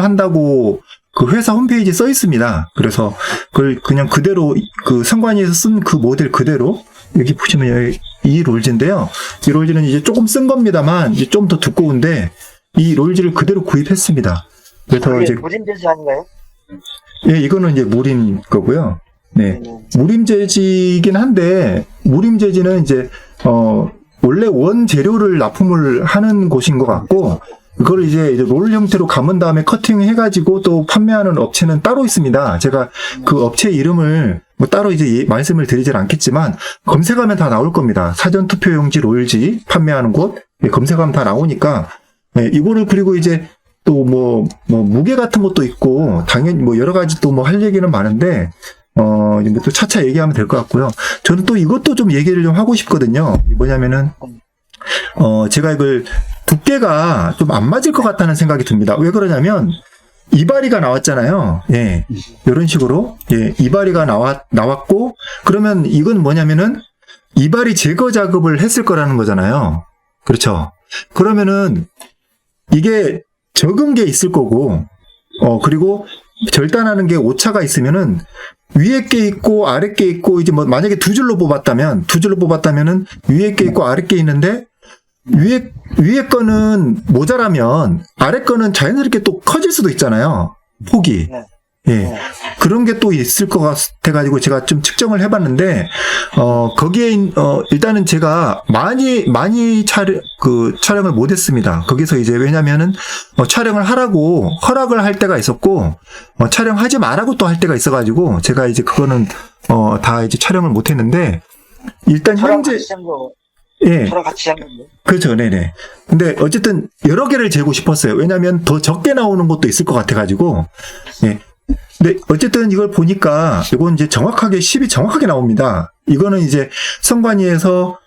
한다고 그 회사 홈페이지에 써 있습니다. 그래서 그걸 그냥 그대로 그 선관위에서 쓴 그 모델 그대로 여기 보시면 이 롤지인데요. 이 롤지는 이제 조금 쓴 겁니다만 이제 좀 더 두꺼운데 이 롤지를 그대로 구입했습니다. 그래서 이제 무림재지 아닌가요? 예, 이거는 이제 무림 거고요. 네. 무림재지이긴 한데 무림재지는 이제 원래 원 재료를 납품을 하는 곳인 것 같고, 그걸 이제 롤 형태로 감은 다음에 커팅 해가지고 또 판매하는 업체는 따로 있습니다. 제가 그 업체 이름을 뭐 따로 이제 말씀을 드리질 않겠지만, 검색하면 다 나올 겁니다. 사전투표용지 롤지 판매하는 곳, 검색하면 다 나오니까, 이거를 그리고 이제 또 뭐 무게 같은 것도 있고, 당연히 뭐 여러 가지 또 뭐 할 얘기는 많은데, 또 차차 얘기하면 될 것 같고요. 저는 또 이것도 좀 얘기를 좀 하고 싶거든요. 뭐냐면은, 제가 이걸 두께가 좀 안 맞을 것 같다는 생각이 듭니다. 왜 그러냐면, 이바리가 나왔잖아요. 예. 이런 식으로. 예. 이바리가 나왔고, 그러면 이건 뭐냐면은, 이바리 제거 작업을 했을 거라는 거잖아요. 그렇죠. 그러면은, 이게 적은 게 있을 거고, 그리고 절단하는 게 오차가 있으면은, 위에 게 있고 아래 게 있고, 이제 뭐 만약에 두 줄로 뽑았다면은 위에 게 있고 아래 게 있는데 위에 거는 모자라면 아래 거는 자연스럽게 또 커질 수도 있잖아요. 폭이. 네. 예. 그런 게 또 있을 것 같아가지고 제가 좀 측정을 해봤는데, 거기에, 일단은 제가 많이 촬영을 못했습니다. 거기서 이제 왜냐면은, 촬영을 하라고 허락을 할 때가 있었고, 촬영하지 말라고 또 할 때가 있어가지고, 제가 이제 그거는, 다 이제 촬영을 못했는데, 일단 현재, 예. 저랑 같이 한 건데. 그렇죠, 네네. 근데 어쨌든 여러 개를 재고 싶었어요. 왜냐면 더 적게 나오는 것도 있을 것 같아가지고, 예. 근데 어쨌든 이걸 보니까 이건 이제 정확하게 10이 정확하게 나옵니다. 이거는 이제 선관위에서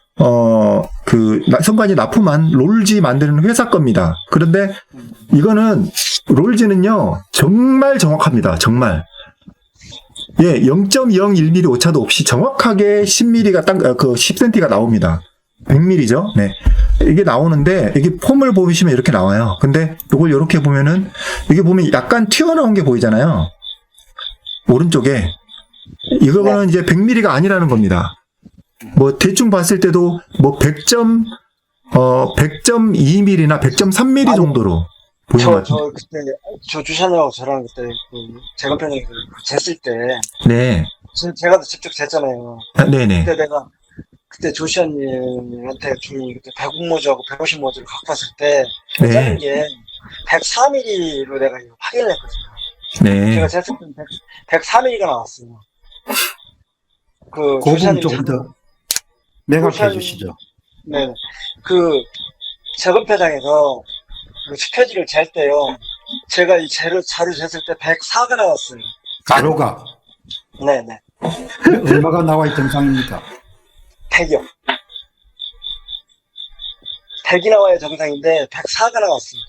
선관위 납품한 롤지 만드는 회사 겁니다. 그런데 이거는 롤지는요 정말 정확합니다. 정말. 예, 0.01mm 오차도 없이 정확하게 10mm가 10cm가 나옵니다. 100mm죠. 네. 이게 나오는데, 이게 폼을 보시면 이렇게 나와요. 근데 이걸 이렇게 보면은, 이게 보면 약간 튀어나온 게 보이잖아요. 오른쪽에. 이거는 이제 100mm가 아니라는 겁니다. 뭐 대충 봤을 때도 뭐 100.2mm나 100.3mm 정도로 보이는 것 같은데. 그때, 저 주샤님하고 저랑 그때, 재건편에 쟀을 때, 네. 제가 직접 쟀잖아요. 아, 네네. 그때 조시아님한테 좀 그때 100모주하고 150모주를 갖고 왔을 때, 네. 짜는 게 104mm로 내가 이거 확인을 했거든요. 네. 제가 쟀을 때 104mm가 나왔어요. 그 부분 조시아님 좀 더 명확해 주시죠. 네. 재건표장에서 스표지를 잴 때요. 제가 이 자료 쟀을 때 104가 나왔어요. 가로가 네네. 얼마가 나와야 정상입니까? 100이요. 100이 나와야 정상인데 104가 나왔어요.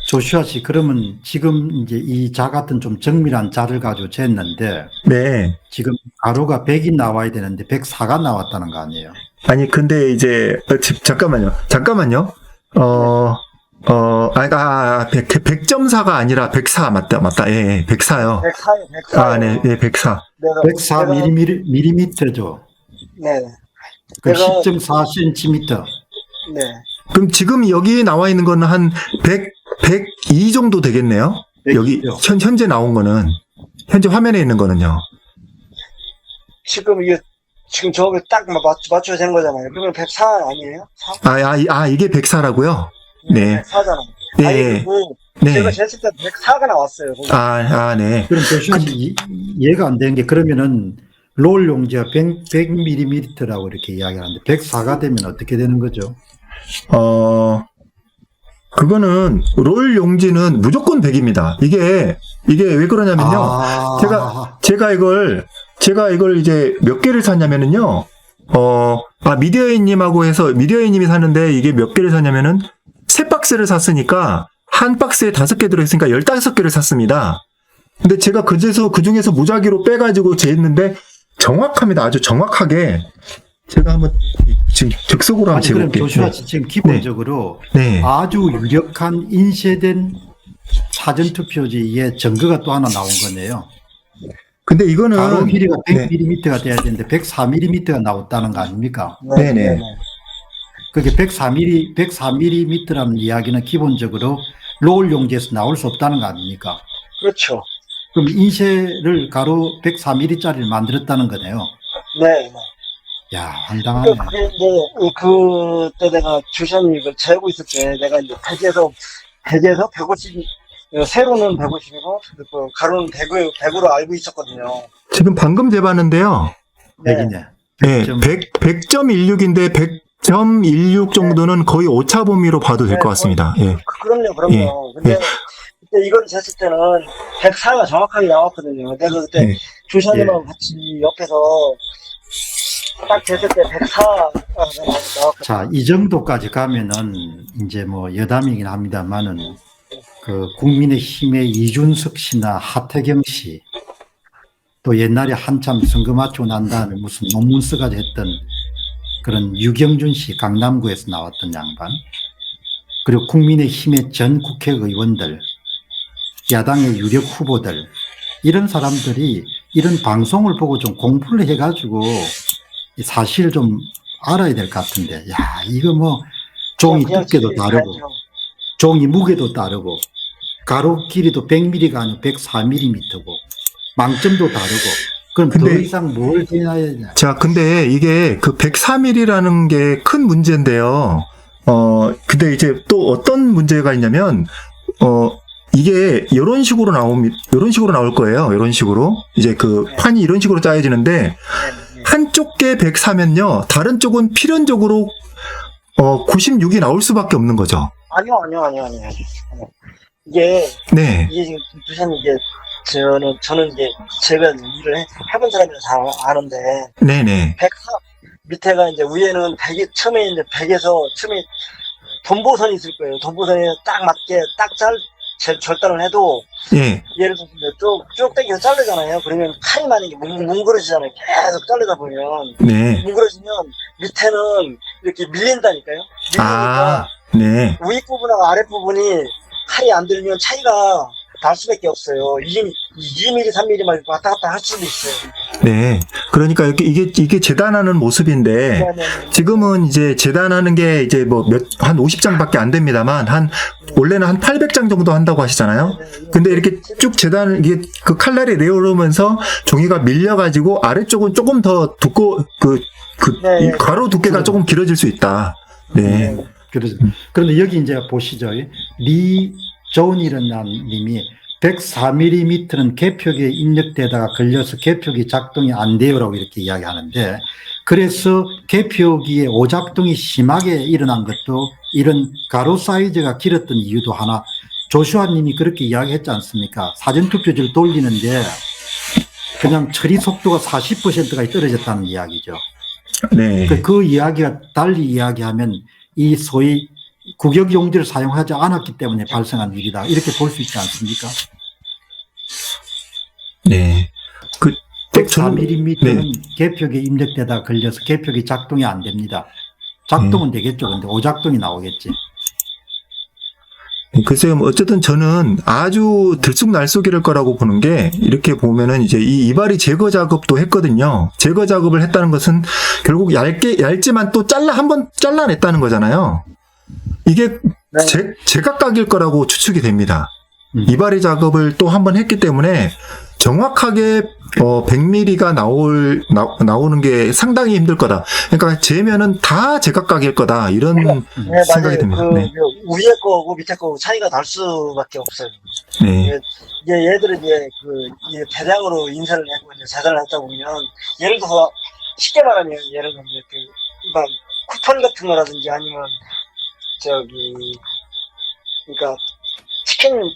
조슈아 씨, 그러면 지금 이제 이 자 같은 좀 정밀한 자를 가지고 쟀는데 네. 지금 가로가 100이 나와야 되는데 104가 나왔다는 거 아니에요? 아니, 근데 이제, 잠깐만요. 100.4가 아니라 104, 맞다. 예, 104요. 104요, 104. 아, 네, 예, 104. 104mm죠. 네네. 그럼 내가- 10.4cm. 네. 그럼 지금 여기 나와 있는 거는 한 102 정도 되겠네요? 여기, 102죠. 현재 나온 거는, 현재 화면에 있는 거는요. 지금 저거 딱 맞춰야 되는 거잖아요. 그러면 104 아니에요? 4? 이게 104라고요? 네. 104잖아요. 네. 아니, 그리고 네. 제가 쟀을 때 104가 나왔어요. 네. 그럼 조슈아 씨 이해가 안 되는 게 그러면은 롤 용지가 100mm라고 이렇게 이야기하는데 104가 되면 어떻게 되는 거죠? 그거는, 롤 용지는 무조건 100입니다. 이게 왜 그러냐면요. 아, 제가 이걸 이제 몇 개를 샀냐면은요, 미디어인님이 샀는데 이게 몇 개를 샀냐면은, 3박스를 샀으니까, 한 박스에 5개 들어있으니까 15개를 샀습니다. 근데 제가 그 중에서 무작위로 빼가지고 쟀는데, 정확합니다. 아주 정확하게. 제가 한번, 지금 즉석으로 한번 아니 그럼 재볼게요. 조슈아 씨 지금 기본적으로 네. 아주 유력한 인쇄된 사전투표지에 증거가 또 하나 나온 거네요. 근데 이거는, 가로 길이가 네. 100mm가 돼야 되는데 104mm가 나왔다는 거 아닙니까? 네네. 그게 104mm라는 이야기는 기본적으로 롤 용지에서 나올 수 없다는 거 아닙니까? 그렇죠. 그럼 인쇄를 가로 104mm짜리를 만들었다는 거네요. 네. 야, 황당하네. 그때 내가 주샤님 이걸 재고 있을 때 내가 이제 100에서 150, 세로는 150이고, 가로는 100으로 알고 있었거든요. 지금 방금 재봤는데요. 네. 100이네. 네, 100.16인데 100.16 정도는 거의 오차 범위로 봐도 될 것 같습니다. 예. 그럼요. 예. 근데 그때 이걸 쟀을 때는 104가 정확하게 나왔거든요. 내가 그때 예. 주샤님하고 같이 옆에서 딱 쟀을 때 104가 나왔거든요. 자, 이 정도까지 가면은 이제 뭐 여담이긴 합니다만은 그 국민의힘의 이준석 씨나 하태경 씨, 또 옛날에 한참 선거 맞추고 난 다음에 무슨 논문 써가지고 했던 그런 유경준 씨, 강남구에서 나왔던 양반, 그리고 국민의힘의 전 국회의원들, 야당의 유력 후보들, 이런 사람들이 이런 방송을 보고 좀 공부를 해가지고 이 사실 좀 알아야 될 것 같은데, 야, 이거 뭐 종이 그냥 두께도 지금 다르고 알죠. 종이 무게도 다르고 가로 길이도 100mm가 아니고 104mm고 망점도 다르고, 그럼 더 근데- 이상 뭘 해야 되냐. 자, 근데 이게 그 103mm라는 게 큰 문제인데요. 근데 이제 또 어떤 문제가 있냐면, 이게 이런 식으로 나올 거예요. 이런 식으로. 이제 그 판이 이런 식으로 짜여지는데, 네. 한쪽 게 104면요, 다른 쪽은 필연적으로 96이 나올 수밖에 없는 거죠. 아니요. 이게 네. 지금 주샤님 저는 이제 제가 일을 해본 사람이라 잘 아는데, 네네. 104 밑에가 이제 위에는 100이 처음에 이제 100에서 처음에 돈보선이 있을 거예요. 돈보선에 딱 맞게 절단을 해도, 예. 예를 들어서 쭉 당겨서 자르잖아요. 그러면 칼이 많은 게 뭉그러지잖아요. 계속 자르다 보면 네. 뭉그러지면 밑에는 이렇게 밀린다니까요. 밀리니까 네. 윗부분하고 아랫부분이 칼이 안 들면 차이가 달 수밖에 없어요. 2mm, 3mm만 왔다 갔다 할 수도 있어요. 네. 그러니까 이게 재단하는 모습인데, 네네네. 지금은 이제 재단하는 게 이제 뭐 한 50장밖에 안 됩니다만, 원래는 한 800장 정도 한다고 하시잖아요? 근데 이렇게 쭉 이게 그 칼날이 내려오면서 종이가 밀려가지고 아래쪽은 조금 더 네. 이 가로 두께가 조금 길어질 수 있다. 네. 그런데 여기 이제 보시죠. 리조은이라는 님이 104mm는 개표기에 입력되다가 걸려서 개표기 작동이 안 돼요라고 이렇게 이야기하는데, 그래서 개표기에 오작동이 심하게 일어난 것도 이런 가로 사이즈가 길었던 이유도 하나, 조슈아 님이 그렇게 이야기했지 않습니까? 사전투표지를 돌리는데 그냥 처리 속도가 40%까지 떨어졌다는 이야기죠. 네. 그 이야기가 달리 이야기하면 이 소위 국역 용지를 사용하지 않았기 때문에 발생한 일이다, 이렇게 볼 수 있지 않습니까? 네. 104mm는 네. 개표기에 입력되다가 걸려서 개표기 작동이 안 됩니다. 작동은 되겠죠. 근데 오작동이 나오겠지. 글쎄요, 뭐 어쨌든 저는 아주 들쑥날쑥이럴 거라고 보는 게, 이렇게 보면은 이제 이 이발이 제거 작업도 했거든요. 제거 작업을 했다는 것은 결국 얇지만 또 한번 잘라냈다는 거잖아요. 이게 네. 제각각일 거라고 추측이 됩니다. 이발이 작업을 또 한번 했기 때문에 정확하게 100mm가 나오는 게 상당히 힘들 거다. 그러니까 재면은 다 제각각일 거다, 이런 네, 생각이 맞아요. 듭니다. 그 네. 위에 거고 밑에 거고 차이가 날 수밖에 없어요. 네. 이게 얘들은 이제 대량으로 인쇄를 하고 이제 재단을 했다 보면, 예를 들어서 쉽게 말하면, 예를 들면 일반 쿠폰 같은 거라든지 아니면 그러니까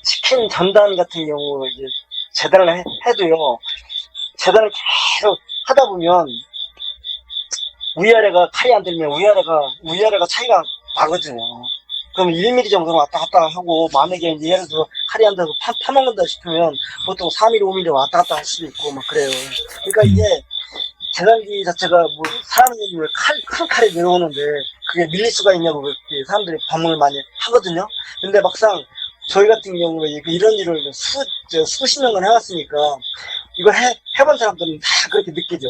치킨 전단 같은 경우 이제 재단을 해도요, 재단을 계속 하다 보면 위아래가 칼이 안 들면 위아래가 차이가 나거든요. 그럼 1mm 정도는 왔다 갔다 하고, 만약에 이제 예를 들어 칼이 안 들어서 파먹는다 싶으면 보통 4mm, 5mm 왔다 갔다 할 수도 있고 막 그래요. 그러니까 이게 재단기 자체가 뭐 사람이 큰 칼이 내려오는데 그게 밀릴 수가 있냐고 그렇게 사람들이 반문을 많이 하거든요. 근데 막상 저희 같은 경우에 이런 일을 수십 년간 해왔으니까 이걸 해본 사람들은 다 그렇게 느끼죠.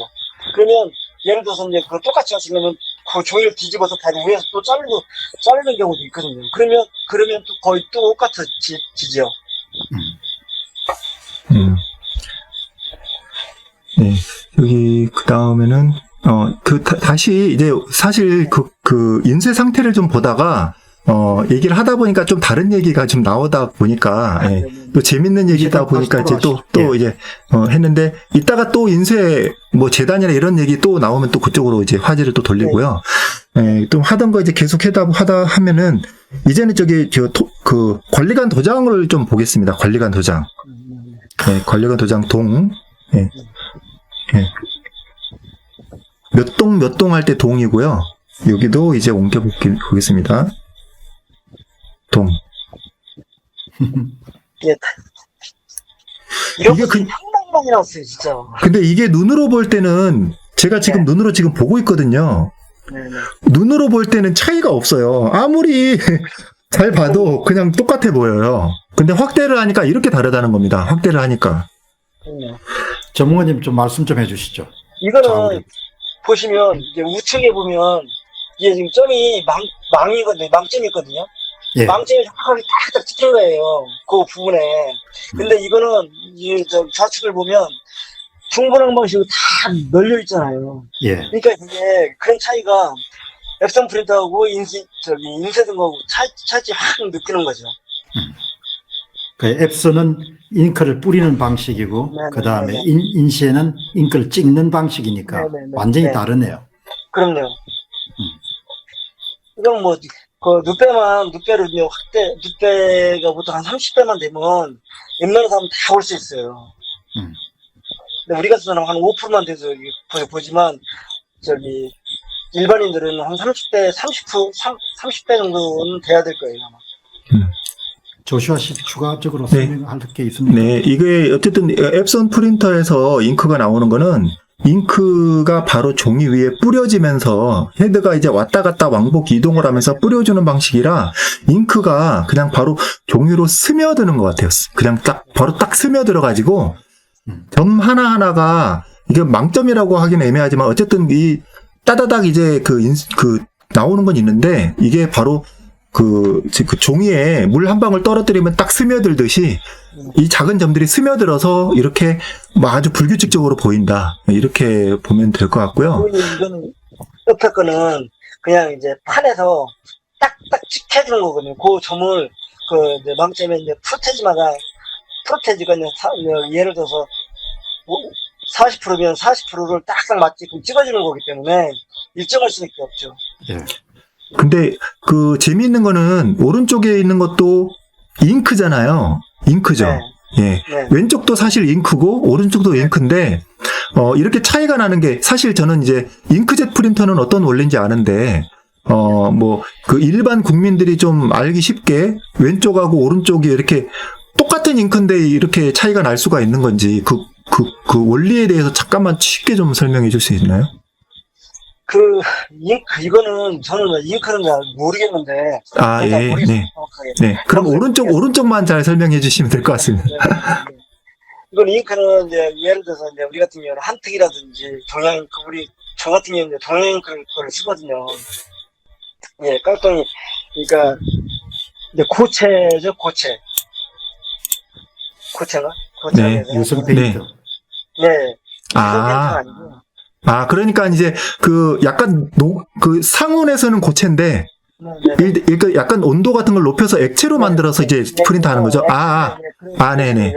그러면 예를 들어서 이제 그걸 똑같이 하시려면 그 종이를 뒤집어서 바로 위에서 또 자르는 경우도 있거든요. 그러면 또 거의 또 똑같아지죠. 네. 여기, 그 다음에는, 다시, 이제, 사실, 인쇄 상태를 좀 보다가, 얘기를 하다 보니까 좀 다른 얘기가 좀 나오다 보니까, 예, 또 재밌는 얘기다 보니까 이제 또 이제, 했는데, 이따가 또 인쇄, 뭐, 재단이나 이런 얘기 또 나오면 또 그쪽으로 이제 화제를 또 돌리고요. 예, 또 하던 거 이제 계속 하다 하면은, 이제는 관리관 도장을 좀 보겠습니다. 관리관 도장. 예, 관리관 도장 동. 예. 예. 몇 동 할 때 동이고요. 여기도 이제 보겠습니다. 동. 이게 이게 상당히 많이 나왔어요, 진짜. 근데 이게 눈으로 볼 때는, 제가 지금 눈으로 지금 보고 있거든요. 네네. 눈으로 볼 때는 차이가 없어요. 아무리 잘 봐도 그냥 똑같아 보여요. 근데 확대를 하니까 이렇게 다르다는 겁니다. 확대를 하니까. 전문가님 좀 말씀 좀 해주시죠. 이거는 보시면 이제 우측에 보면 이게 지금 점이 망이거든요. 망점이 있거든요. 예. 망점이 정확하게 딱 찍힌 거예요. 그 부분에. 근데 이거는 이제 좌측을 보면 중분할 방식으로 다 널려 있잖아요. 예. 그러니까 이게 그런 차이가 앱선 프린터하고 인쇄된 거하고 차이점 확 느끼는 거죠. 그 앱선은 잉크를 뿌리는 방식이고, 네네, 그 다음에 네네. 인쇄는 잉크를 찍는 방식이니까 네네네. 완전히 네. 다르네요. 그럼요. 이건 뭐, 눕배로 눕배가 보통 한 30배만 되면 웬만한 사람은 다 볼 수 있어요. 근데 우리 같은 사람은 한 5%만 돼서 보지만, 일반인들은 한 30배 정도는 돼야 될 거예요, 아마. 조슈아 씨 추가적으로 네. 설명할 게 있습니까? 네, 이게 어쨌든 앱선 프린터에서 잉크가 나오는 거는 잉크가 바로 종이 위에 뿌려지면서 헤드가 이제 왔다 갔다 왕복 이동을 하면서 뿌려주는 방식이라 잉크가 그냥 바로 종이로 스며드는 것 같아요. 그냥 바로 딱 스며들어가지고 점 하나하나가 이게 망점이라고 하기는 애매하지만 어쨌든 이 따다닥 이제 그 나오는 건 있는데 이게 바로 그 종이에 물 한 방울 떨어뜨리면 딱 스며들듯이 이 작은 점들이 스며들어서 이렇게 뭐 아주 불규칙적으로 보인다. 이렇게 보면 될 것 같고요. 이거는 옆에 거는 그냥 이제 판에서 딱딱 찍혀주는 거거든요. 그 점을 이제 망점에 이제 프로테지가 이제 예를 들어서 40%면 40%를 딱딱 맞게끔 찍어주는 거기 때문에 일정할 수밖에 없죠. 예. 근데 재미있는 거는 오른쪽에 있는 것도 잉크잖아요. 잉크죠. 네. 예. 네. 왼쪽도 사실 잉크고 오른쪽도 잉크인데 이렇게 차이가 나는 게 사실 저는 이제 잉크젯 프린터는 어떤 원리인지 아는데 뭐 일반 국민들이 좀 알기 쉽게 왼쪽하고 오른쪽이 이렇게 똑같은 잉크인데 이렇게 차이가 날 수가 있는 건지 그 원리에 대해서 잠깐만 쉽게 좀 설명해 줄 수 있나요? 이거는 저는 잉크는 잘 모르겠는데. 예, 네. 정확하게. 네. 그럼 오른쪽만 잘 설명해 주시면 될 것 같습니다. 네. 이건 잉크는 이제 예를 들어서 이제 우리 같은 경우는 한특이라든지 저 같은 경우는 이제 동양 잉크를 쓰거든요. 예, 깡통이, 그러니까, 이제 고체죠, 고체. 고체가? 네, 유성 페인트. 네. 아. 아니고. 그러니까 이제 약간 상온에서는 고체인데 그러니까 약간 온도 같은 걸 높여서 액체로 만들어서 이제 프린트 하는 거죠. 네네.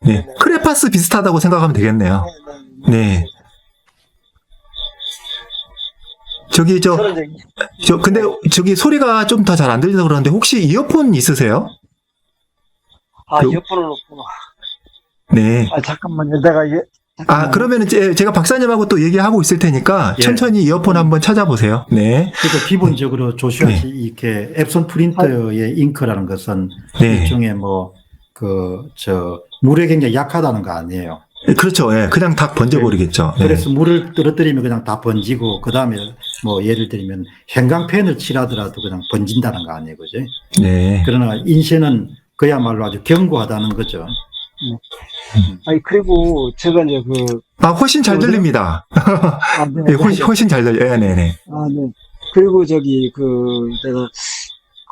네. 크레파스 비슷하다고 생각하면 되겠네요. 네. 근데 소리가 좀 더 잘 안 들려서 그러는데 혹시 이어폰 있으세요? 이어폰을 놓구나. 네. 잠깐만요. 내가 그러면 제가 박사님하고 또 얘기하고 있을 테니까 천천히 이어폰 한번 찾아보세요. 네. 그러니까 기본적으로 조슈아씨 이렇게 앱손 프린터의 잉크라는 것은 일종의 물에 굉장히 약하다는 거 아니에요. 그렇죠. 예. 그냥 다 번져버리겠죠. 네. 그래서 물을 떨어뜨리면 그냥 다 번지고, 그 다음에 예를 들면 행강펜을 칠하더라도 그냥 번진다는 거 아니에요. 그죠? 네. 그러나 인쇄는 그야말로 아주 견고하다는 거죠. 그리고 제가 이제 훨씬 잘 들립니다. 네. 훨씬 잘 들려요. 네네. 네. 그리고 내가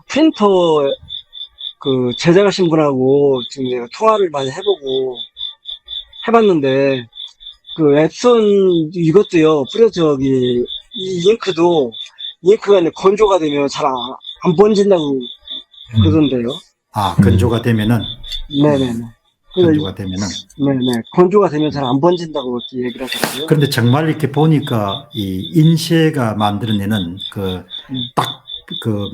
프린터 제작하신 분하고 지금 내가 통화를 많이 해봤는데, 앱손 이것도요, 이 잉크가 이제 건조가 되면 잘 안 번진다고 그러던데요. 건조가 되면은? 네네네. 건조가 되면은? 네네. 건조가 되면 잘 안 번진다고 이렇게 얘기를 하더라고요. 그런데 정말 이렇게 보니까 이 인쇄가 만들어내는 딱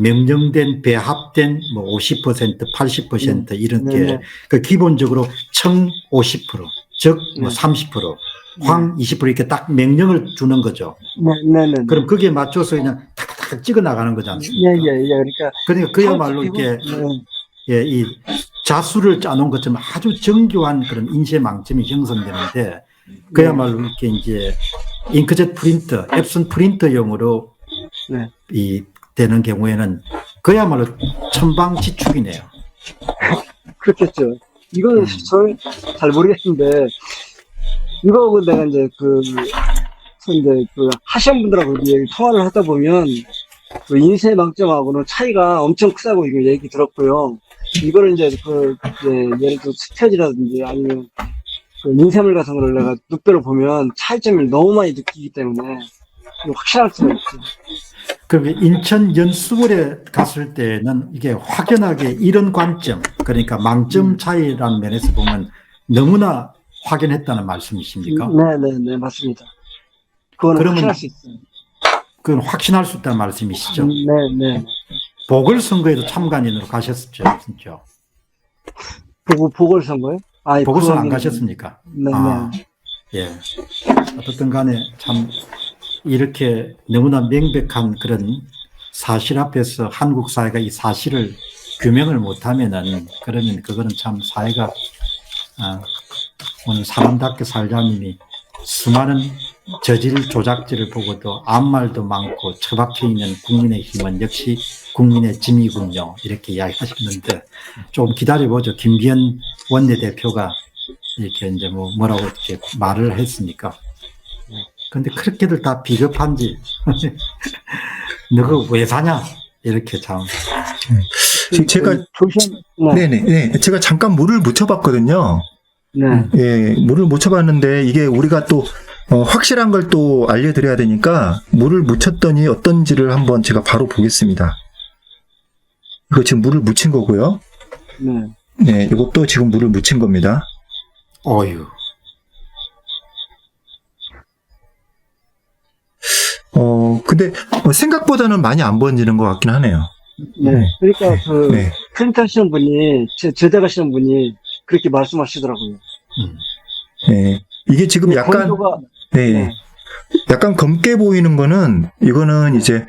명령된 배합된 50%, 80% 이렇게 기본적으로 청 50%, 즉 30%, 황 20% 이렇게 딱 명령을 주는 거죠. 네네. 그럼 거기에 맞춰서 그냥 탁탁 찍어 나가는 거지 않습니까? 그러니까 그야말로 이렇게 이 자수를 짜놓은 것처럼 아주 정교한 그런 인쇄 망점이 형성되는데, 그야말로 이렇게 이제 잉크젯 프린터, 앱손 프린터용으로 되는 경우에는 그야말로 천방지축이네요. 그렇겠죠. 이건 저는 잘 모르겠는데, 이거 내가 이제 하시는 분들하고 통화를 하다 보면 인쇄 망점하고는 차이가 엄청 크다고 이거 얘기 들었고요. 이거를 이제 예를 들어 스페지라든지 아니면 인쇄물 같은 거를 내가 눕배로 보면 차이점을 너무 많이 느끼기 때문에 확실할 수가 있죠. 그럼 인천 연수원에 갔을 때는 이게 확연하게 이런 관점, 그러니까 망점 차이라는 면에서 보면 너무나 확연했다는 말씀이십니까? 네, 맞습니다. 그거는 확신할 수 있어요. 그건 확신할 수 있다는 말씀이시죠? 네. 보궐선거에도 참관인으로 가셨죠, 진짜? 보궐선거요? 보궐선거 안 가셨습니까? 네. 예. 어떻든 간에 참 이렇게 너무나 명백한 그런 사실 앞에서 한국 사회가 이 사실을 규명을 못하면은, 그러면 그거는 참 사회가 오늘 사람답게 살자님이 수많은 저질 조작지를 보고도 아무 말도 많고 처박혀 있는 국민의힘은 역시 국민의 짐이군요. 이렇게 이야기하셨는데 좀 기다려보죠. 김기현 원내대표가 이렇게 이제 뭐라고 이렇게 말을 했으니까. 근데 그렇게들 다 비겁한지 너가 왜 사냐 이렇게 참. 제가 조선, 네. 네네 제가 잠깐 물을 묻혀봤거든요. 네. 예, 물을 묻혀봤는데 이게 우리가 또 확실한 걸 또 알려드려야 되니까 물을 묻혔더니 어떤지를 한번 제가 바로 보겠습니다. 이거 지금 물을 묻힌 거고요. 네. 네, 이것도 지금 물을 묻힌 겁니다. 어휴. 근데 생각보다는 많이 안 번지는 것 같긴 하네요. 네. 그러니까 그 네. 프린트 하시는 분이, 제작하시는 분이 그렇게 말씀하시더라고요. 네. 이게 지금 약간, 건조가, 네. 네. 약간 검게 보이는 거는, 이거는 이제,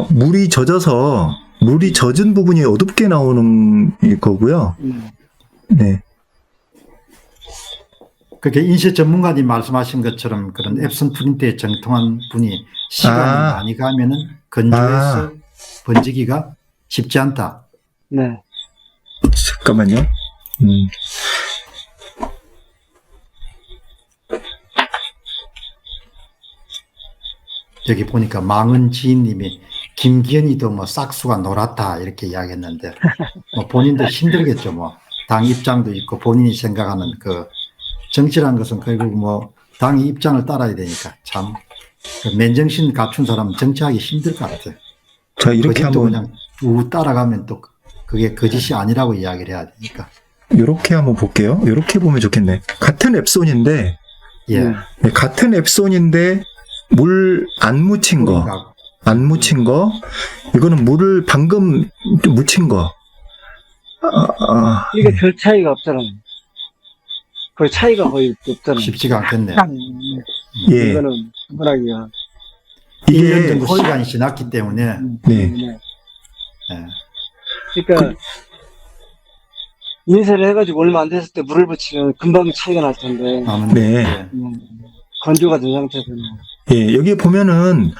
물이 젖어서, 물이 젖은 부분이 어둡게 나오는 거고요. 네. 그게 인쇄 전문가님 말씀하신 것처럼 그런 앱슨 프린트에 정통한 분이 시간이 많이 가면은 건조해서 번지기가 쉽지 않다. 네. 잠깐만요. 여기 보니까 망은 지인님이 김기현이도 뭐 싹수가 놀았다 이렇게 이야기했는데 뭐 본인도 힘들겠죠. 뭐 당 입장도 있고 본인이 생각하는 그 정치라는 것은 결국 뭐 당의 입장을 따라야 되니까 참그 맨정신 갖춘 사람은 정치하기 힘들 것 같아요. 자, 이렇게 거짓도 한번, 그냥 우 따라가면 또 그게 거짓이 아니라고 이야기를 해야 되니까. 이렇게 한번 볼게요. 이렇게 보면 좋겠네. 같은 앱손인데, 예. 네, 같은 앱손인데, 물 안 묻힌 거, 안 묻힌 거, 이거는 물을 방금 좀 묻힌 거. 이게 별 차이가 없잖아요. 거의 차이가 거의 없잖아요. 쉽지가 않겠네. 예. 이거는 구분하기가. 1년 이게, 정도 시간이 지났기 때문에 네. 예. 그러니까 인쇄를 해가지고 얼마 안 됐을 때 물을 붙이면 금방 차이가 날 텐데 네. 예. 건조가 된 상태에서는 예, 여기 보면은,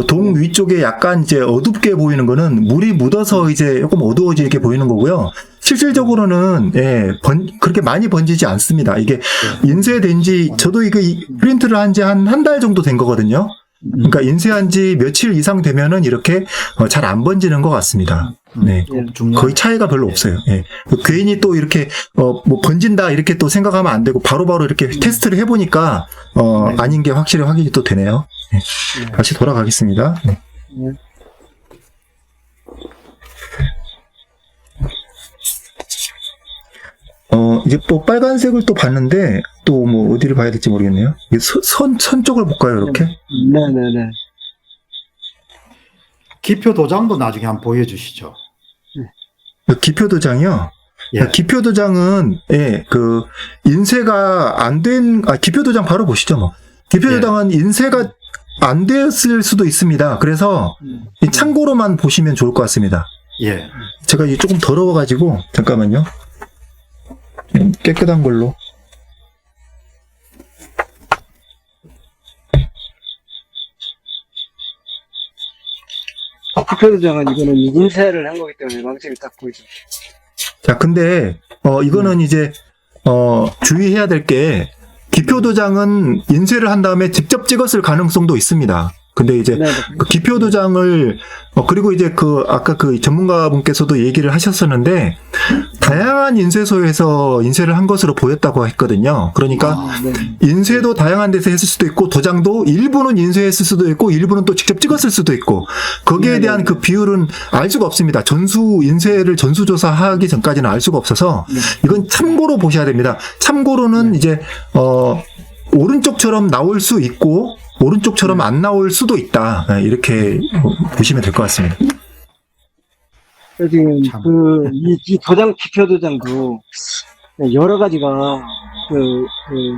동 위쪽에 약간 이제 어둡게 보이는 거는 물이 묻어서 이제 조금 어두워지게 보이는 거고요. 실질적으로는, 예, 그렇게 많이 번지지 않습니다. 이게 인쇄된 지, 저도 이거 프린트를 한 지 한 달 정도 된 거거든요. 그러니까 인쇄한 지 며칠 이상 되면은 이렇게 잘 안 번지는 것 같습니다. 네. 거의 차이가 별로 없어요. 예. 괜히 또 이렇게, 뭐 번진다 이렇게 또 생각하면 안 되고 바로바로 이렇게 테스트를 해보니까, 아닌 게 확실히 확인이 또 되네요. 네. 다시 돌아가겠습니다. 네. 이제 또 빨간색을 또 봤는데, 또 뭐 어디를 봐야 될지 모르겠네요. 선 쪽을 볼까요, 이렇게? 네네네. 기표 도장도 나중에 한번 보여주시죠. 기표 도장이요? 예. 기표 도장은, 예, 인쇄가 안 된, 기표 도장 바로 보시죠, 뭐. 기표 도장은 인쇄가 안 됐을 수도 있습니다. 그래서, 참고로만 보시면 좋을 것 같습니다. 예. 제가 이게 조금 더러워가지고, 잠깐만요. 깨끗한 걸로. 기표도장은 이거는 인쇄를 한 거기 때문에 망점이 딱 보이죠. 자, 근데, 이거는 이제, 주의해야 될 게, 기표 도장은 인쇄를 한 다음에 직접 찍었을 가능성도 있습니다. 근데 이제 그 기표 도장을 그리고 이제 아까 전문가분께서도 얘기를 하셨었는데 다양한 인쇄소에서 인쇄를 한 것으로 보였다고 했거든요. 그러니까 인쇄도 다양한 데서 했을 수도 있고 도장도 일부는 인쇄했을 수도 있고 일부는 또 직접 찍었을 수도 있고 거기에 대한 그 비율은 알 수가 없습니다. 인쇄를 전수조사하기 전까지는 알 수가 없어서 이건 참고로 보셔야 됩니다. 참고로는 이제 오른쪽처럼 나올 수 있고 오른쪽처럼 안 나올 수도 있다. 이렇게 보시면 될 것 같습니다. 지금 이 도장 기표 도장도 여러 가지가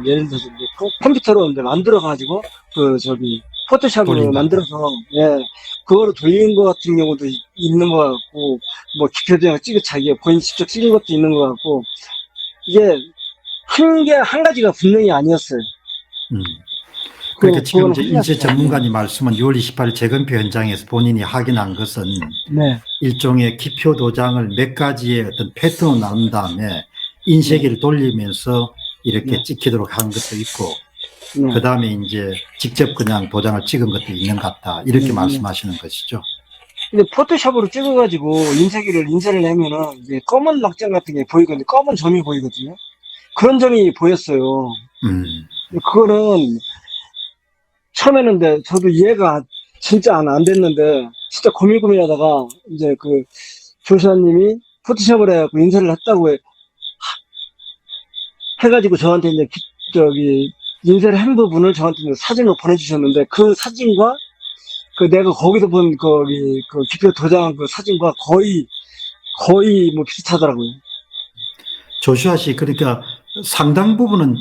예를 들어서 컴퓨터로 이제 만들어 가지고 포토샵으로 만들어서 그거를 돌리는 것 같은 경우도 있는 것 같고 뭐 기표 도장 자기가 본인 직접 찍은 것도 있는 것 같고 이게 한 가지가 분명히 아니었어요. 그러니까 지금 그거는 이제 확인할 인쇄 수가 없네요. 전문가님 말씀은 6월 28일 재검표 현장에서 본인이 확인한 것은 네. 일종의 기표 도장을 몇 가지의 어떤 패턴으로 나눈 다음에 인쇄기를 돌리면서 이렇게 네. 찍히도록 한 것도 있고, 네. 그 다음에 이제 직접 그냥 도장을 찍은 것도 있는 것 같다. 이렇게 네. 말씀하시는 것이죠. 근데 포토샵으로 찍어가지고 인쇄를 하면은 이제 검은 막장 같은 게 보이거든요. 검은 점이 보이거든요. 그런 점이 보였어요. 근데 그거는 처음에는 근데 저도 이해가 진짜 안 됐는데 진짜 고민하다가 이제 그 조시아님이 포토샵을 해갖고 인쇄를 했다고 해가지고 저한테 이제 인쇄를 한 부분을 저한테 이제 사진으로 보내주셨는데 그 사진과 그 내가 거기서 본 그 기표 도장 그 사진과 거의 뭐 비슷하더라고요. 조슈아 씨, 그러니까 상당 부분은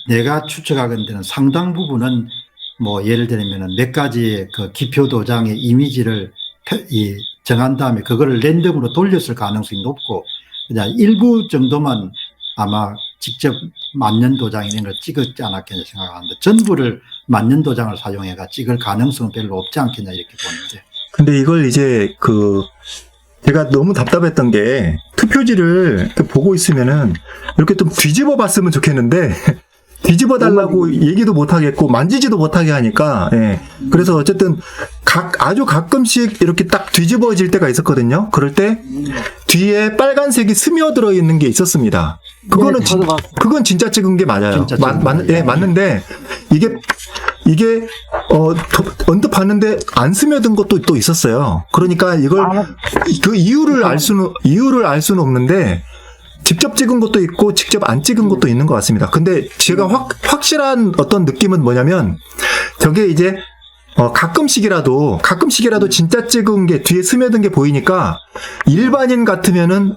내가 추측하건대는 상당 부분은 뭐 예를 들면은 몇 가지의 그 기표 도장의 이미지를 정한 다음에 그거를 랜덤으로 돌렸을 가능성이 높고, 그냥 일부 정도만 아마 직접 맞는 도장 이런 걸 찍었지 않았겠냐 생각하는데, 전부를 맞는 도장을 사용해가 찍을 가능성은 별로 없지 않겠냐 이렇게 보는데. 근데 이걸 이제 제가 너무 답답했던 게 투표지를 이렇게 보고 있으면은 이렇게 좀 뒤집어 봤으면 좋겠는데 뒤집어 달라고 얘기도 못 하겠고 만지지도 못하게 하니까, 예. 그래서 어쨌든 아주 가끔씩 이렇게 딱 뒤집어질 때가 있었거든요. 그럴 때 뒤에 빨간색이 스며들어 있는 게 있었습니다. 그거는 네, 저도 봤어요. 그건 진짜 찍은 게 맞아요. 진짜 찍은 거예요. 예, 맞는데 이게 언뜻 봤는데 안 스며든 것도 또 있었어요. 그러니까 이걸 그 이유를 알 수는 없는데 직접 찍은 것도 있고 직접 안 찍은 것도 있는 것 같습니다. 근데 제가 확실한 어떤 느낌은 뭐냐면 저게 이제 가끔씩이라도 진짜 찍은 게 뒤에 스며든 게 보이니까 일반인 같으면은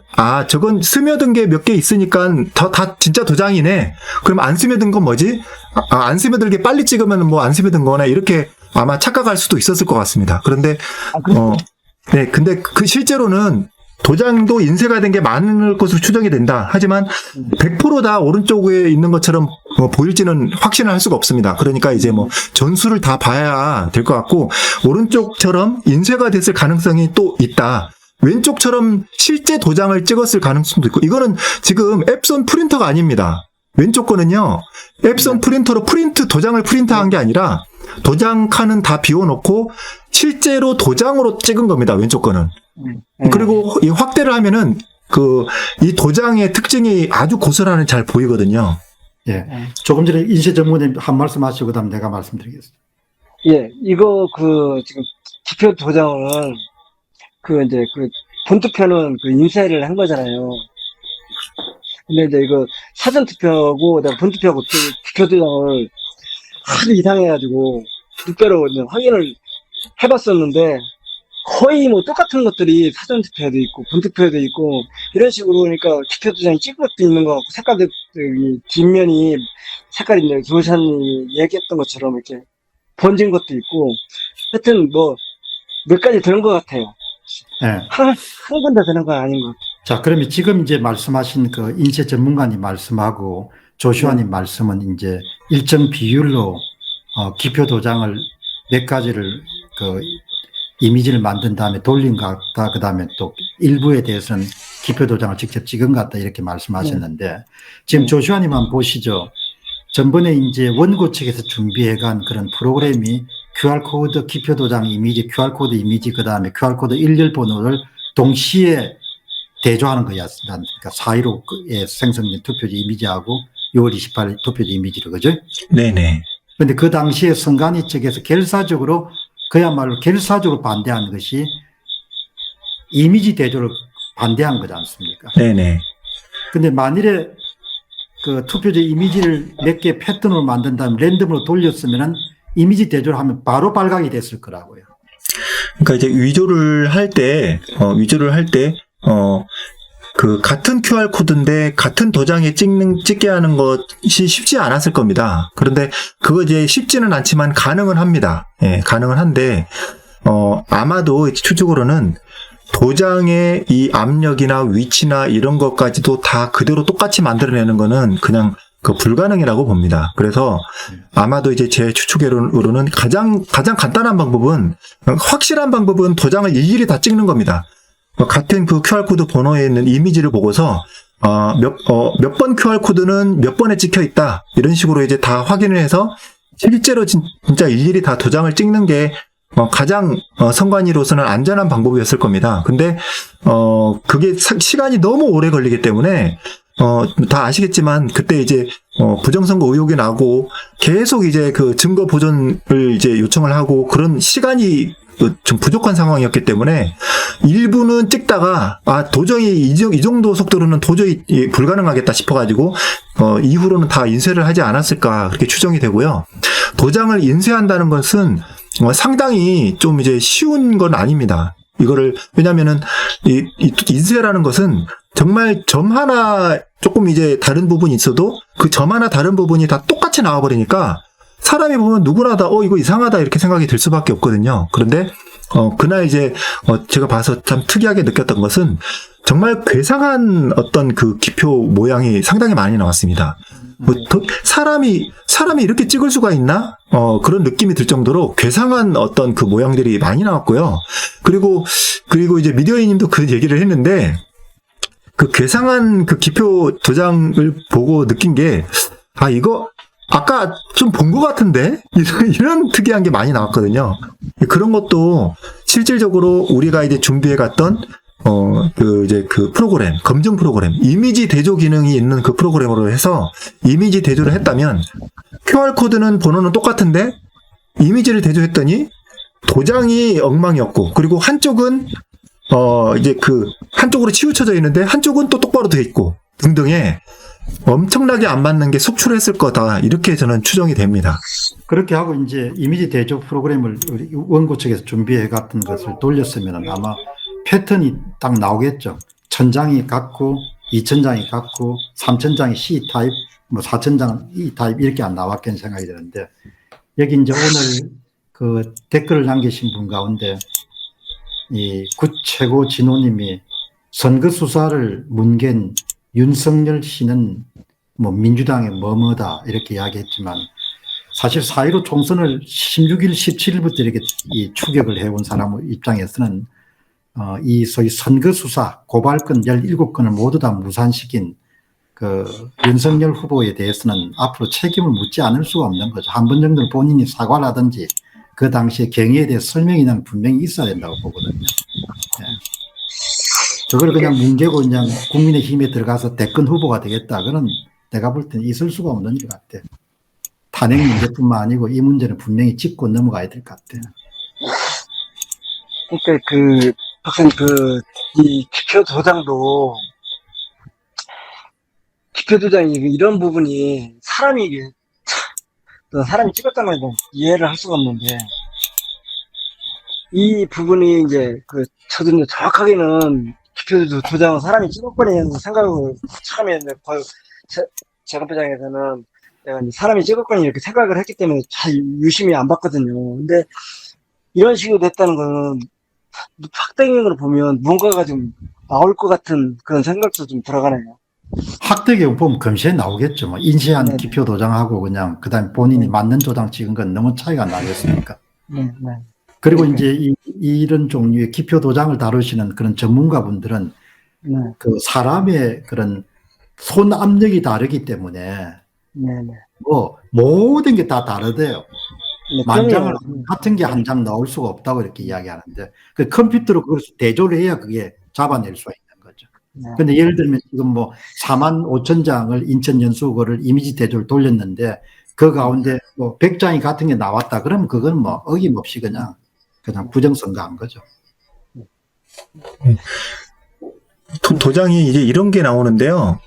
저건 스며든 게 몇 개 있으니까 다 진짜 도장이네. 그럼 안 스며든 건 뭐지? 안 스며들게 빨리 찍으면 뭐 안 스며든 거네. 이렇게 아마 착각할 수도 있었을 것 같습니다. 그런데 네, 근데 실제로는 도장도 인쇄가 된 게 많을 것으로 추정이 된다. 하지만 100% 다 오른쪽에 있는 것처럼 보일지는 확신을 할 수가 없습니다. 그러니까 이제 뭐 전수를 다 봐야 될 것 같고, 오른쪽처럼 인쇄가 됐을 가능성이 또 있다. 왼쪽처럼 실제 도장을 찍었을 가능성도 있고, 이거는 지금 앱손 프린터가 아닙니다. 왼쪽 거는요, 앱손 프린터로 도장을 프린터한 게 아니라 도장 칸은 다 비워놓고 실제로 도장으로 찍은 겁니다. 왼쪽 거는. 그리고 이 확대를 하면은 이 도장의 특징이 아주 고스란히 잘 보이거든요. 예. 조금 전에 인쇄 전문가님 한 말씀 하시고 그다음 내가 말씀드리겠습니다. 예, 이거 지금 기표 도장을 이제 본투표는 인쇄를 한 거잖아요. 근데 이제 이거 사전 투표하고 내가 본투표하고 기표 도장을 하도 이상해가지고 투표로 확인을 해봤었는데 거의 뭐 똑같은 것들이 사전 투표에도 있고 본 투표에도 있고 이런 식으로, 그러니까 기표 도장이 찍은 것도 있는 것 같고 색깔도 뒷면이 색깔이 이제 조사님이 얘기했던 것처럼 이렇게 번진 것도 있고, 하여튼 뭐 몇 가지 되는 것 같아요. 예. 한 군데 되는 건 아닌 것 같아요. 자, 그러면 지금 이제 말씀하신 그 인쇄 전문가님 말씀하고 조슈아님 말씀은 이제 일정 비율로 기표 도장을 몇 가지를 이미지를 만든 다음에 돌린 것 같다. 그 다음에 또 일부에 대해서는 기표 도장을 직접 찍은 것 같다. 이렇게 말씀하셨는데, 지금 조슈아님 한번 보시죠. 전번에 이제 원고 측에서 준비해간 그런 프로그램이 QR코드 기표 도장 이미지, QR코드 이미지, 그 다음에 QR코드 일렬 번호를 동시에 대조하는 거였습니다. 그러니까 4.15에 생성된 투표지 이미지하고 6월 28일 투표지 이미지를, 그죠? 네네. 근데 그 당시에 선관위 측에서 그야말로 결사적으로 반대한 것이 이미지 대조를 반대한 거지 않습니까? 네네. 근데 만일에 그 투표지 이미지를 몇 개 패턴으로 만든 다음에 랜덤으로 돌렸으면은 이미지 대조를 하면 바로 발각이 됐을 거라고요. 그러니까 이제 위조를 할 때, 같은 QR코드인데 같은 도장에 찍게 하는 것이 쉽지 않았을 겁니다. 그런데 그거 이제 쉽지는 않지만 가능은 합니다. 예, 가능은 한데, 아마도 추측으로는 도장의 이 압력이나 위치나 이런 것까지도 다 그대로 똑같이 만들어내는 거는 그냥 그 불가능이라고 봅니다. 그래서 아마도 이제 제 추측으로는 가장 간단한 방법은, 확실한 방법은 도장을 일일이 다 찍는 겁니다. 같은 그 QR코드 번호에 있는 이미지를 보고서 몇 번 QR코드는 몇 번에 찍혀 있다, 이런 식으로 이제 다 확인을 해서 실제로 진짜 일일이 다 도장을 찍는 게 가장 선관위로서는 안전한 방법이었을 겁니다. 근데 그게 시간이 너무 오래 걸리기 때문에 다 아시겠지만 그때 이제 부정선거 의혹이 나고 계속 이제 그 증거 보존을 이제 요청을 하고 그런 시간이 좀 부족한 상황이었기 때문에 일부는 찍다가 도저히 이 정도 속도로는 도저히 불가능하겠다 싶어가지고 이후로는 다 인쇄를 하지 않았을까, 그렇게 추정이 되고요. 도장을 인쇄한다는 것은 상당히 좀 이제 쉬운 건 아닙니다. 이거를, 왜냐면은 이 인쇄라는 것은 정말 점 하나 조금 이제 다른 부분이 있어도 그 점 하나 다른 부분이 다 똑같이 나와버리니까 사람이 보면 누구나 다 이거 이상하다 이렇게 생각이 들 수밖에 없거든요. 그런데 그날 이제 제가 봐서 참 특이하게 느꼈던 것은 정말 괴상한 어떤 그 기표 모양이 상당히 많이 나왔습니다. 사람이 이렇게 찍을 수가 있나? 그런 느낌이 들 정도로 괴상한 어떤 그 모양들이 많이 나왔고요. 그리고 이제 미디어인님도 그 얘기를 했는데, 그 괴상한 그 기표 도장을 보고 느낀 게, 이거 아까 좀 본 것 같은데? 이런 특이한 게 많이 나왔거든요. 그런 것도 실질적으로 우리가 이제 준비해 갔던 그 프로그램, 검증 프로그램, 이미지 대조 기능이 있는 그 프로그램으로 해서 이미지 대조를 했다면, QR코드는 번호는 똑같은데, 이미지를 대조했더니, 도장이 엉망이었고, 그리고 한쪽은, 이제 한쪽으로 치우쳐져 있는데, 한쪽은 또 똑바로 돼 있고, 등등의 엄청나게 안 맞는 게 속출했을 거다, 이렇게 저는 추정이 됩니다. 그렇게 하고 이제 이미지 대조 프로그램을 우리 원고 측에서 준비해 갔던 것을 돌렸으면 아마 패턴이 딱 나오겠죠. 1000장이 같고 2000장이 같고 3000장이 C타입, 4000장은 E타입, 이렇게 안 나왔겠는 생각이 드는데, 여기 이제 오늘 그 댓글을 남기신 분 가운데 이 구최고 진호님이 선거 수사를 문갠 윤석열 씨는 민주당의 뭐뭐다 이렇게 이야기했지만, 사실 4.15 총선을 16일, 17일부터 이렇게 추격을 해온 사람 입장에서는 이 소위 선거 수사 고발건 17건을 모두 다 무산시킨 그 윤석열 후보에 대해서는 앞으로 책임을 묻지 않을 수가 없는 거죠. 한 번 정도는 본인이 사과를 하든지 그 당시에 경위에 대해 설명이 난 분명히 있어야 된다고 보거든요. 네. 저걸 그냥 뭉개고 그냥 국민의힘에 들어가서 대권 후보가 되겠다, 그건 내가 볼 때는 있을 수가 없는 것 같아. 탄핵 문제뿐만 아니고 이 문제는 분명히 짚고 넘어가야 될 것 같아. 그러니까 박사님, 이 기표 도장이 이런 부분이 사람이 찍었다는 걸 이해를 할 수가 없는데, 이 부분이 이제 저도 이제 정확하게는 기표 도장은 사람이 찍었거니라는 생각을 처음에 거의 재검표장에서는 내가 이제 사람이 찍었거니 이렇게 생각을 했기 때문에 잘 유심히 안 봤거든요. 근데 이런 식으로 됐다는 거는 확대경으로 보면 뭔가가 좀 나올 것 같은 그런 생각도 좀 들어가네요. 학대경 보면 검시에 나오겠죠. 인쇄한 네네. 기표 도장하고 그냥 그다음에 본인이 맞는 도장 찍은 건 너무 차이가 나겠습니까? 네. 그리고 이제 이런 종류의 기표 도장을 다루시는 그런 전문가분들은 네. 그 사람의 그런 손 압력이 다르기 때문에 모든 게 다 다르대요. 만장을 같은 게 한 장 나올 수가 없다고 이렇게 이야기하는데, 그 컴퓨터로 그걸 대조를 해야 그게 잡아낼 수가 있는 거죠. 근데 예를 들면 지금 45,000장을 인천 연수구를 이미지 대조를 돌렸는데 그 가운데 100장이 같은 게 나왔다, 그러면 그건 어김없이 그냥 부정선거한 거죠. 도장이 이제 이런 게 나오는데요.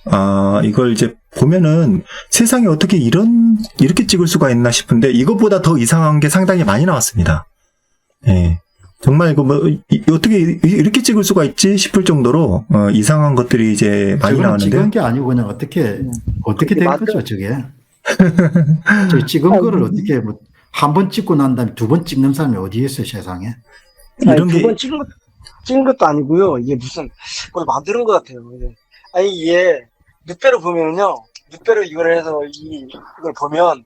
이걸 이제 보면은 세상에 어떻게 이렇게 찍을 수가 있나 싶은데, 이것보다 더 이상한 게 상당히 많이 나왔습니다. 예. 정말 어떻게 이렇게 찍을 수가 있지 싶을 정도로 이상한 것들이 이제 많이 나왔는데, 찍은 게 아니고 그냥 어떻게 된 거죠, 저게. 저 찍은 거를 어떻게 한 번 찍고 난 다음에 두 번 찍는 사람이 어디 있어요, 세상에? 두 번 찍은 것도 아니고요. 이게 무슨 뭘 만드는 것 같아요. 아니, 이게 늑대로 보면요, 6배로 이걸 해서 이걸 보면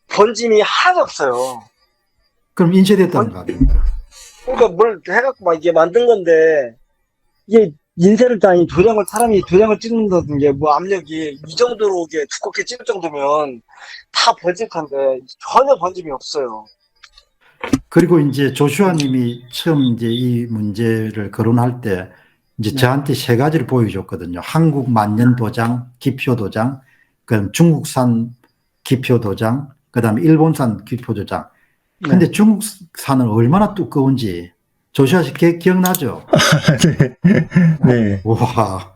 번짐이 하나도 없어요. 그럼 인쇄됐다는 거 아닙니까? 그러니까 뭘 해갖고 막 이게 만든 건데, 이게 인쇄를 아니 사람이 도장을 찍는다든지 뭐 압력이 이 정도로 이게 두껍게 찍을 정도면 다 번질 텐데 전혀 번짐이 없어요. 그리고 이제 조슈아 님이 처음 이제 이 문제를 거론할 때 이제 네. 저한테 세 가지를 보여줬거든요. 한국 만년 도장, 기표 도장, 그다음 중국산 기표 도장, 그다음에 일본산 기표 도장. 근데 중국산은 얼마나 두꺼운지 조슈아 씨 기억나죠? 네. 와,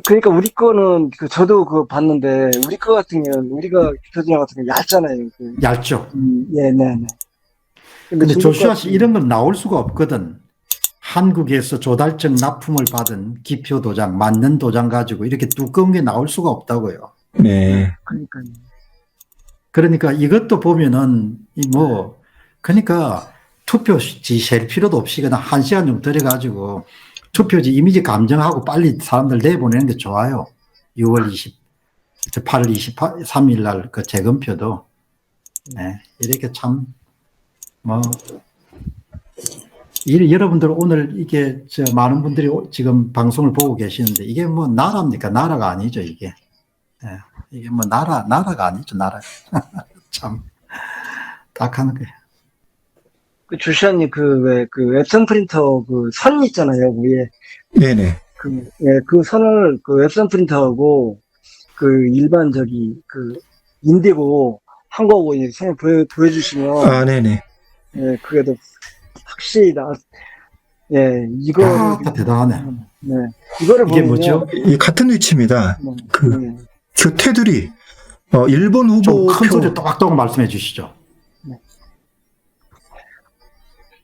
그러니까 우리 거는 저도 그거 봤는데 우리 거 같은 경우는 우리가 기표도장 같은 거 얇잖아요. 얇죠? 예, 네, 네. 근데 중국 조슈아 씨 같은 이런 건 나올 수가 없거든. 한국에서 조달적 납품을 받은 기표 도장, 만년 도장 가지고 이렇게 두꺼운 게 나올 수가 없다고요. 네. 그러니까요. 그러니까 이것도 보면은 그러니까 투표지 셀 필요도 없이 그냥 1시간 정도 들여가지고 투표지 이미지 감정하고 빨리 사람들 내보내는 게 좋아요. 8월 23일 날 그 재검표도 네, 이렇게 참 여러분들 오늘 이게 많은 분들이 지금 방송을 보고 계시는데 이게 뭐 나라입니까? 나라가 아니죠 이게. 네, 이게 뭐 나라가 아니죠 나라. 참 딱하는 거예요. 조슈아님 그 웹선 프린터 그 선 있잖아요 위에 네네. 그 선을 그 웹선 프린터하고 그 일반 인디고 한 거고 이제 선을 보여주시면 아, 네네. 예 그게 더 확실히 이거 다 대단하네. 네 이거를 이게 보면 뭐죠? 이 같은 위치입니다. 그 테두리, 일본 후보 좀 큰 표. 소리 또박또박 말씀해 주시죠.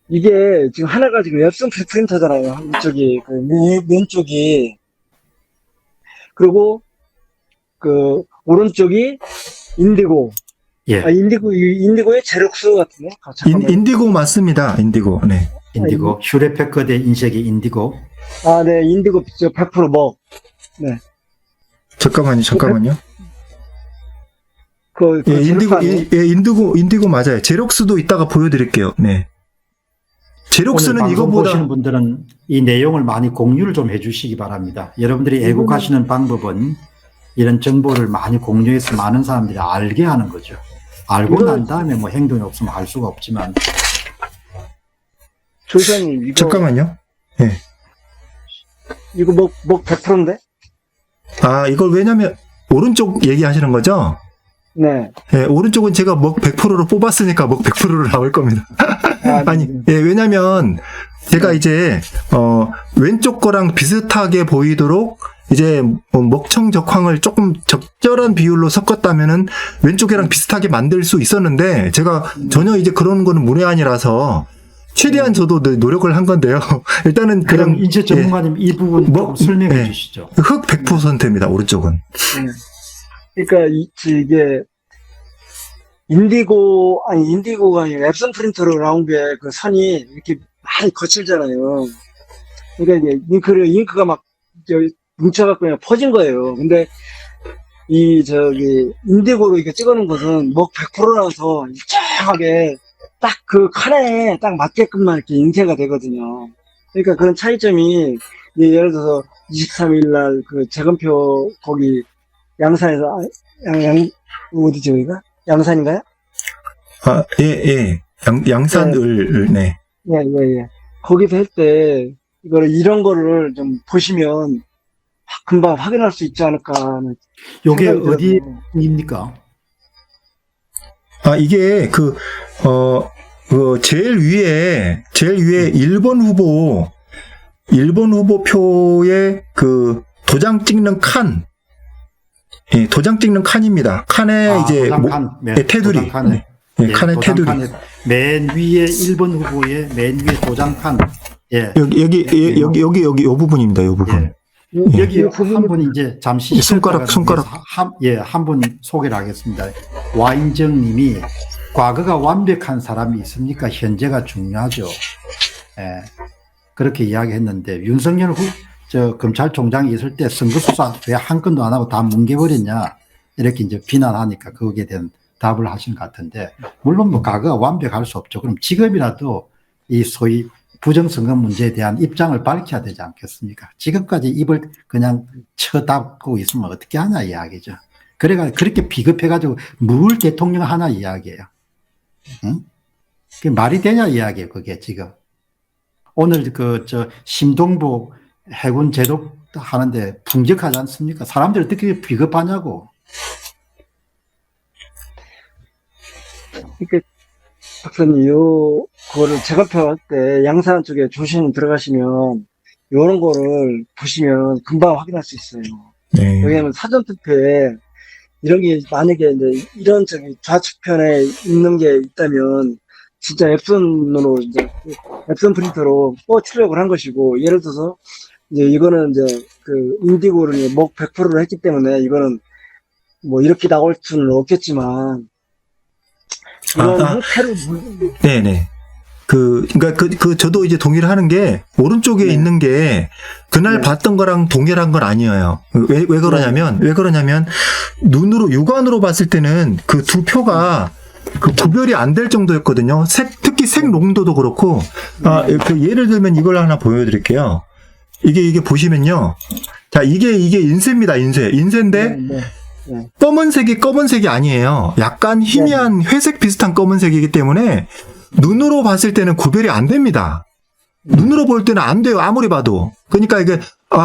이게 지금 하나가 지금 웹선 프린터잖아요. 이쪽이 왼쪽이 그리고 그 오른쪽이 인디고 예, 인디고의 제록스 같은데. 인디고 맞습니다. 인디고. 네. 인디고 휴레패커드 인쇄기 인디고. 네 인디고 100% 먹. 네. 잠깐만요. 그 예, 인디고, 제록스 인디고 맞아요. 제록스도 이따가 보여드릴게요. 네. 제록스는 오늘 방송 이거보다 보시는 분들은 이 내용을 많이 공유를 좀 해주시기 바랍니다. 여러분들이 애국하시는 방법은 이런 정보를 많이 공유해서 많은 사람들이 알게 하는 거죠. 알고 난 다음에 뭐 행동이 없으면 알 수가 없지만. 조선님 이거 잠깐만요. 네. 이거 먹 100%인데? 아, 이걸 왜냐면 오른쪽 얘기하시는 거죠? 네. 예, 오른쪽은 제가 먹 100%로 뽑았으니까 먹 100%로 나올 겁니다. 아니, 예, 왜냐면 제가 이제 왼쪽 거랑 비슷하게 보이도록 이제 먹청 적황을 조금 적절한 비율로 섞었다면은 왼쪽이랑 비슷하게 만들 수 있었는데 제가 전혀 이제 그런 거는 문외한이라서 최대한 저도 노력을 한 건데요. 일단은 그럼 그냥 인쇄 전문가님 이 부분 좀 설명해 예. 주시죠. 흑 100%입니다. 오른쪽은. 그러니까 이게 인디고가 아니라 앱선 프린터로 나온 게 그 선이 이렇게 많이 거칠잖아요. 그러니까 이제 잉크가 막 뭉쳐갖고 그냥 퍼진 거예요. 근데 인디고로 이렇게 찍어놓은 것은 먹 100%라서 일정하게 딱 그 칸에 딱 맞게끔만 이렇게 인쇄가 되거든요. 그러니까 그런 차이점이 예를 들어서 23일 날 그 재검표 거기 양산에서 어디죠 여기가? 양산인가요? 아, 예. 양산을 네. 예. 거기서 할 때 이런 거를 좀 보시면 금방 확인할 수 있지 않을까 하는 요게 생각이 들어요. 어디입니까? 아, 이게 제일 위에 일본 후보 표에 그 도장 찍는 칸. 예, 도장 찍는 칸입니다. 칸에 이제 도장칸, 네, 테두리. 도장칸에. 네, 칸의 테두리. 맨 위에 1번 후보의 맨 위에 도장칸. 예. 여기 요 부분입니다. 요 부분. 예. 여기 한 분 이제 잠시 손가락. 한 분 소개를 하겠습니다. 와인정 님이 과거가 완벽한 사람이 있습니까? 현재가 중요하죠. 예. 그렇게 이야기했는데 저 검찰총장이 있을 때 선거수사 왜 한 건도 안 하고 다 뭉개버렸냐 이렇게 이제 비난하니까 거기에 대한 답을 하신 것 같은데, 물론 뭐 과거가 완벽할 수 없죠. 그럼 지금이라도 이 소위 부정선거 문제에 대한 입장을 밝혀야 되지 않겠습니까? 지금까지 입을 그냥 쳐닫고 있으면 어떻게 하냐 이야기죠. 그렇게 비겁해가지고 뭘 대통령 하나 이야기예요. 응? 그게 말이 되냐 이야기예요, 그게 지금. 오늘 심동보 해군 제독 하는데 풍족하지 않습니까? 사람들이 어떻게 비겁하냐고. 그러니까 박사님, 그거를 재검표할 때 양산 쪽에 조심 들어가시면 요런 거를 보시면 금방 확인할 수 있어요. 네. 왜냐면 사전투표에 이런 게 만약에 이제 이런 좌측편에 있는 게 있다면 진짜 앱선으로 이제 앱선 프린터로 출력을 한 것이고, 예를 들어서 이제 이거는 이제 그 인디고를 목 100%로 했기 때문에 이거는 뭐 이렇게 나올 수는 없겠지만 이런 형태로 네네. 그러니까 저도 이제 동의를 하는 게, 오른쪽에 네. 있는 게 그날 네. 봤던 거랑 동일한 건 아니에요. 왜 그러냐면, 눈으로, 육안으로 봤을 때는 그 두 표가 그 구별이 안 될 정도였거든요. 특히 색 농도도 그렇고, 그 예를 들면 이걸 하나 보여드릴게요. 이게 보시면요. 자, 이게 인쇄입니다, 인쇄인데, 네, 네. 검은색이 아니에요. 약간 희미한 회색 비슷한 검은색이기 때문에 눈으로 봤을 때는 구별이 안 됩니다. 눈으로 볼 때는 안 돼요. 아무리 봐도. 그러니까 이게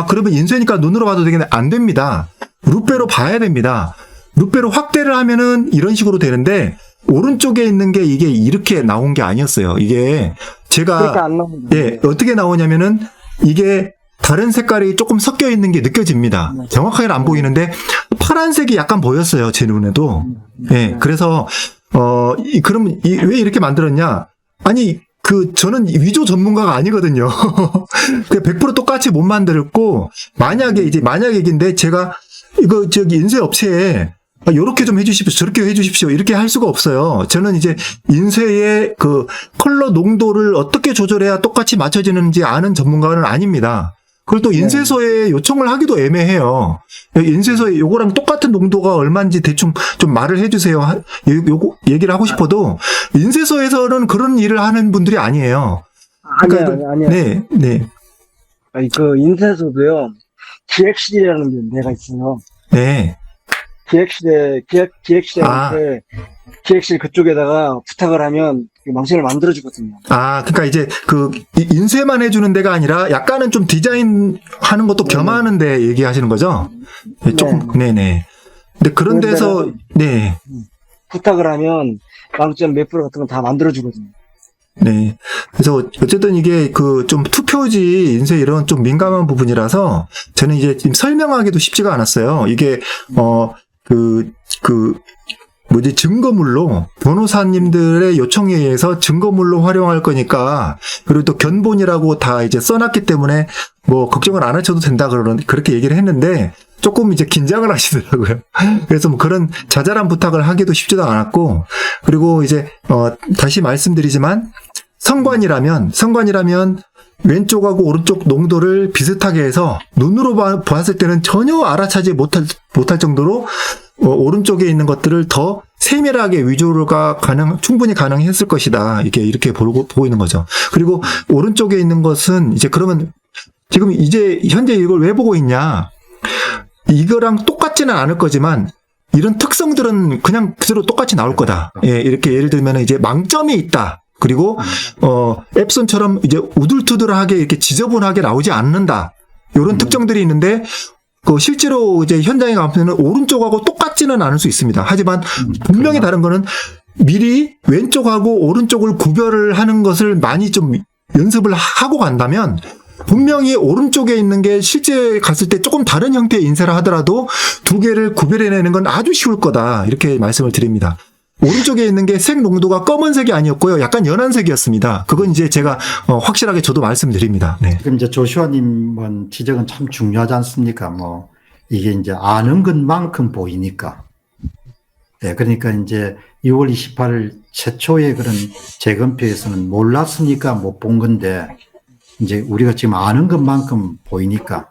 그러면 인쇄니까 눈으로 봐도 되겠네. 안 됩니다. 루페로 봐야 됩니다. 루페로 확대를 하면은 이런 식으로 되는데, 오른쪽에 있는 게 이게 이렇게 나온 게 아니었어요. 이게 제가 그러니까 안 나옵니다. 예, 어떻게 나오냐면은 이게 다른 색깔이 조금 섞여 있는 게 느껴집니다. 정확하게는 안 보이는데 파란색이 약간 보였어요, 제 눈에도. 예, 그래서 그럼 왜 이렇게 만들었냐? 아니, 저는 위조 전문가가 아니거든요. 100% 똑같이 못 만들었고, 만약에 얘기인데, 제가 이거 인쇄 업체에 요렇게 좀 해주십시오, 저렇게 해주십시오, 이렇게 할 수가 없어요. 저는 이제 인쇄의 그 컬러 농도를 어떻게 조절해야 똑같이 맞춰지는지 아는 전문가는 아닙니다. 그걸 또 인쇄소에 요청을 하기도 애매해요. 인쇄소에 요거랑 똑같은 농도가 얼마인지 대충 좀 말을 해주세요. 요거 얘기를 하고 싶어도 인쇄소에서는 그런 일을 하는 분들이 아니에요. 아니요. 네. 아니, 그 인쇄소도요, 기획실이라는 게 내가 있어요. 네. 기획실한테 기획실 그쪽에다가 부탁을 하면 망신을 만들어주거든요. 그러니까 이제 인쇄만 해주는 데가 아니라 약간은 좀 디자인 하는 것도 겸하는 데 얘기하시는 거죠? 네, 조금, 네네. 근데 그런 데서, 네. 부탁을 하면 망점 몇 프로 같은 건 다 만들어주거든요. 네. 그래서 어쨌든 이게 좀 투표지 인쇄 이런 좀 민감한 부분이라서 저는 이제 지금 설명하기도 쉽지가 않았어요. 이게, 증거물로, 변호사님들의 요청에 의해서 증거물로 활용할 거니까, 그리고 또 견본이라고 다 이제 써놨기 때문에, 걱정을 안 하셔도 된다, 그렇게 얘기를 했는데, 조금 이제 긴장을 하시더라고요. 그래서 그런 자잘한 부탁을 하기도 쉽지도 않았고, 그리고 이제, 다시 말씀드리지만, 선관이라면, 왼쪽하고 오른쪽 농도를 비슷하게 해서, 눈으로 봤을 때는 전혀 알아차지 못할 정도로, 오른쪽에 있는 것들을 더 세밀하게 위조가 충분히 가능했을 것이다. 이렇게 보이는 거죠. 그리고 오른쪽에 있는 것은 이제 그러면 지금 이제 현재 이걸 왜 보고 있냐? 이거랑 똑같지는 않을 거지만 이런 특성들은 그냥 그대로 똑같이 나올 거다. 예, 이렇게 예를 들면 이제 망점이 있다. 그리고 앱선처럼 이제 우둘투둘하게 이렇게 지저분하게 나오지 않는다. 이런 특징들이 있는데 실제로 이제 현장에 가면은 오른쪽하고 똑같지는 않을 수 있습니다. 하지만 분명히 다른 거는 미리 왼쪽하고 오른쪽을 구별을 하는 것을 많이 좀 연습을 하고 간다면 분명히 오른쪽에 있는 게 실제 갔을 때 조금 다른 형태의 인쇄를 하더라도 두 개를 구별해내는 건 아주 쉬울 거다. 이렇게 말씀을 드립니다. 오른쪽에 있는 게 색 농도가 검은색이 아니었고요. 약간 연한색이었습니다. 그건 이제 제가 확실하게 저도 말씀드립니다. 네. 지금 이제 조슈아님은 지적은 참 중요하지 않습니까? 이게 이제 아는 것만큼 보이니까. 네, 그러니까 이제 6월 28일 최초의 그런 재검표에서는 몰랐으니까 못 본 건데, 이제 우리가 지금 아는 것만큼 보이니까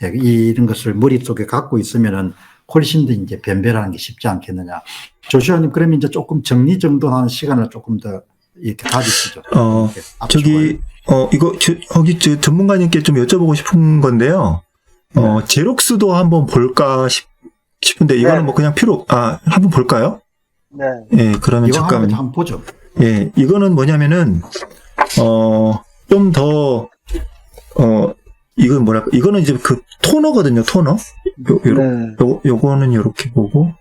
예, 이런 것을 머릿속에 갖고 있으면은 훨씬 더 이제 변별하는 게 쉽지 않겠느냐. 조슈아님, 그러면 이제 조금 정리정돈하는 시간을 조금 더 이렇게 가지시죠. 이렇게 저기, 거기 전문가님께 좀 여쭤보고 싶은 건데요. 제록스도 한번 볼까 싶은데, 이거는 네. 뭐 그냥 한번 볼까요? 네. 예, 그러면 이거 잠깐만요. 한번 보죠. 예, 이거는 뭐냐면은, 좀 더, 이건 뭐랄까, 이거는 이제 그 토너거든요, 토너. 네. 요거는 요렇게 보고.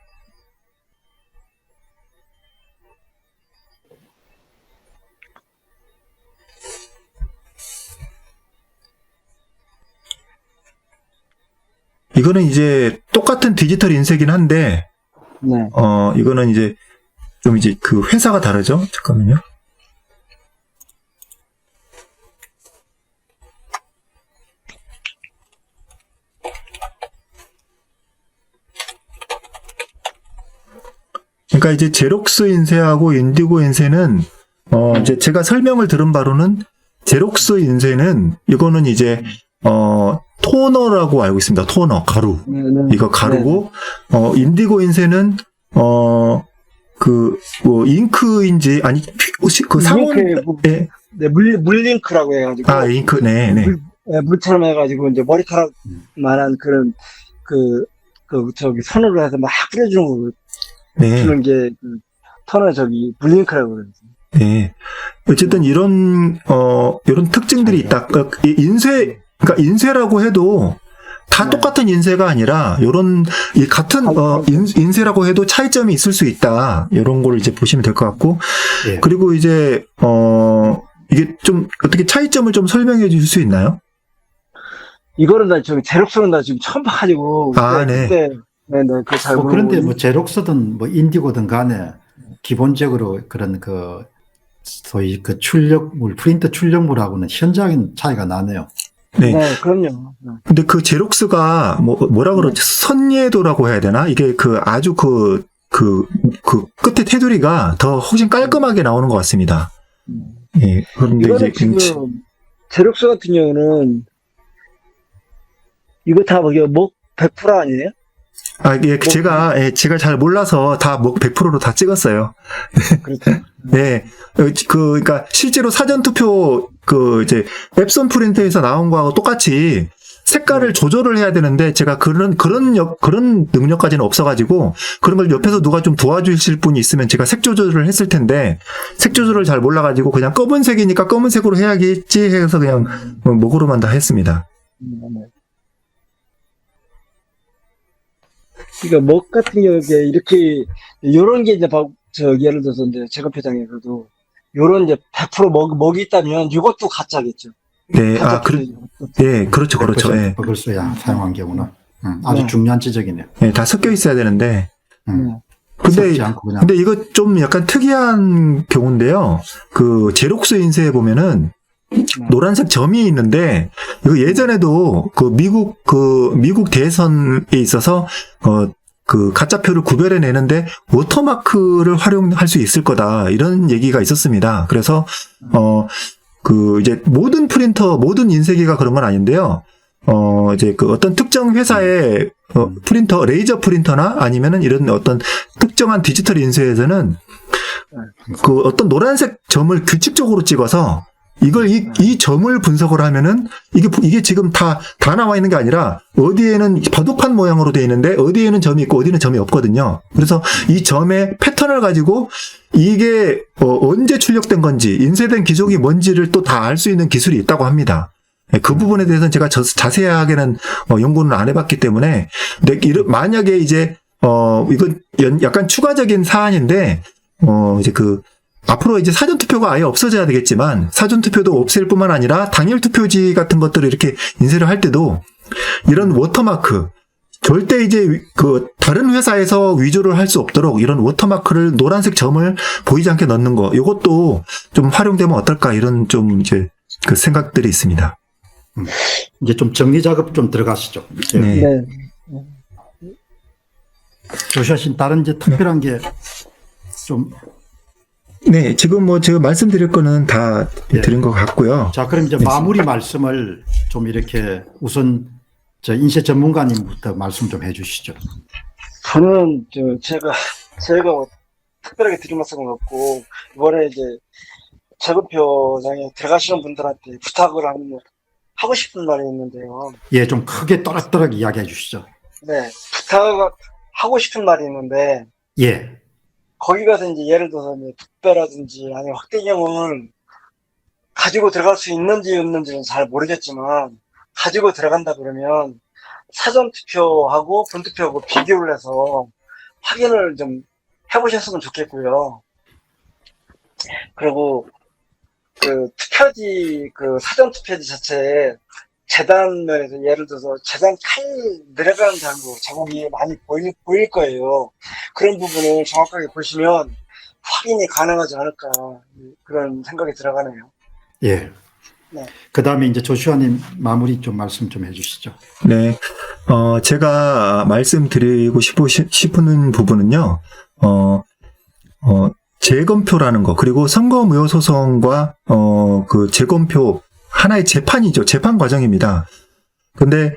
이거는 이제 똑같은 디지털 인쇄긴 한데, 네. 이거는 이제 좀 이제 그 회사가 다르죠? 잠깐만요. 그러니까 이제 제록스 인쇄하고 인디고 인쇄는 이제 제가 설명을 들은 바로는 제록스 인쇄는 이거는 이제 토너라고 알고 있습니다. 토너, 가루. 네, 네. 이거 가루고 인디고 인쇄는 뭐 잉크인지 아니 그 상온 잉크에 예. 네, 물링크라고 해가지고. 아, 잉크. 네, 네. 물처럼 해가지고, 이제 머리카락만한 그런, 저기, 선으로 해서 막 뿌려주는 거, 네. 주는 게, 터널 물링크라고 그러죠. 네. 어쨌든 이런 특징들이 있다. 그러니까 그러니까 인쇄라고 해도 다 네. 똑같은 인쇄가 아니라 이 같은 인쇄라고 해도 차이점이 있을 수 있다. 이런 걸 이제 보시면 될 것 같고. 예. 그리고 이제 이게 좀 어떻게 차이점을 좀 설명해 주실 수 있나요? 이거는 제록스는 나 지금 처음 봐가지고. 네. 네, 그거 잘 모르고. 그런데 뭐 제록스든 뭐 인디고든 간에 기본적으로 그런 소위 프린터 출력물하고는 현저한 차이가 나네요. 네. 네, 그럼요. 네. 근데 그 제록스가 뭐라 그러지? 선예도라고 해야 되나? 이게 아주 끝에 테두리가 더 훨씬 깔끔하게 나오는 것 같습니다. 예. 그런데 이거는 이제 지금, 제록스 같은 경우는, 이거 다 100% 아니에요? 예, 제가 잘 몰라서 다 100%로 다 찍었어요. 그렇죠. 네. 그러니까 실제로 사전투표 이제 앱손 프린터에서 나온 거하고 똑같이 색깔을 조절을 해야 되는데 제가 그런 능력까지는 없어가지고 그런 걸 옆에서 누가 좀 도와주실 분이 있으면 제가 색 조절을 했을 텐데 색 조절을 잘 몰라가지고 그냥 검은색이니까 검은색으로 해야겠지 해서 그냥 목으로만 다 했습니다. 네. 그러니까 먹 같은 경우에 이렇게 요런 게 이제 예를 들어서 이제 재건표장에서도 요런 이제 100% 먹이 있다면 이것도 가짜겠죠. 네, 예, 그렇죠. 100% 예. 그걸 써야 사용한 경우는 아주 네. 중요한 지적이네요. 예, 다 섞여 있어야 되는데. 섞지 않고 그냥. 근데 이거 좀 약간 특이한 경우인데요. 제록스 인쇄에 보면은 노란색 점이 있는데 이거 예전에도 미국 대선에 있어서 가짜표를 구별해 내는데 워터마크를 활용할 수 있을 거다 이런 얘기가 있었습니다. 그래서 이제 모든 모든 인쇄기가 그런 건 아닌데요. 이제 어떤 특정 회사의 프린터, 레이저 프린터나 아니면은 이런 어떤 특정한 디지털 인쇄에서는 어떤 노란색 점을 규칙적으로 찍어서 이걸 이 점을 분석을 하면은 이게 지금 다 나와 있는 게 아니라 어디에는 바둑판 모양으로 되어 있는데 어디에는 점이 있고 어디는 점이 없거든요. 그래서 이 점의 패턴을 가지고 이게 언제 출력된 건지 인쇄된 기종이 뭔지를 또 다 알 수 있는 기술이 있다고 합니다. 그 부분에 대해서는 제가 자세하게는 연구는 안 해봤기 때문에 만약에 이제 이건 약간 추가적인 사안인데 이제 앞으로 이제 사전투표가 아예 없어져야 되겠지만 사전투표도 없앨 뿐만 아니라 당일투표지 같은 것들을 이렇게 인쇄를 할 때도 이런 워터마크 절대 이제 다른 회사에서 위조를 할 수 없도록 이런 워터마크를 노란색 점을 보이지 않게 넣는 거 이것도 좀 활용되면 어떨까 이런 좀 이제 생각들이 있습니다. 이제 좀 정리 작업 좀 들어가시죠. 네. 네. 조슈아 씨 다른 이제 특별한 게 좀 네, 지금 제가 말씀드릴 거는 다 예. 드린 것 같고요. 자, 그럼 이제 마무리 말씀을 좀 이렇게 우선 저 인쇄 전문가님부터 말씀 좀 해주시죠. 저는 제가 뭐 특별하게 드릴 말씀은 없고, 이번에 이제 재검표장에 들어가시는 분들한테 하고 싶은 말이 있는데요. 예, 좀 크게 또렷또렷 이야기해 주시죠. 네, 하고 싶은 말이 있는데, 예, 거기 가서 이제 예를 들어서 이제 특배라든지 아니면 확대경을 가지고 들어갈 수 있는지 없는지는 잘 모르겠지만, 가지고 들어간다 그러면 사전 투표하고 본 투표하고 비교를 해서 확인을 좀 해보셨으면 좋겠고요. 그리고 그 투표지, 그 사전 투표지 자체에 재단 면에서 예를 들어서 재단 칼 내려가는 자국이 많이 보일 거예요. 그런 부분을 정확하게 보시면 확인이 가능하지 않을까, 그런 생각이 들어가네요. 예. 네. 그 다음에 이제 조슈아님 마무리 좀 말씀 좀 해주시죠. 네, 제가 말씀드리고 싶은 부분은요, 재검표라는 거, 그리고 선거무효소송과, 그 재검표, 하나의 재판이죠. 재판 과정입니다. 근데,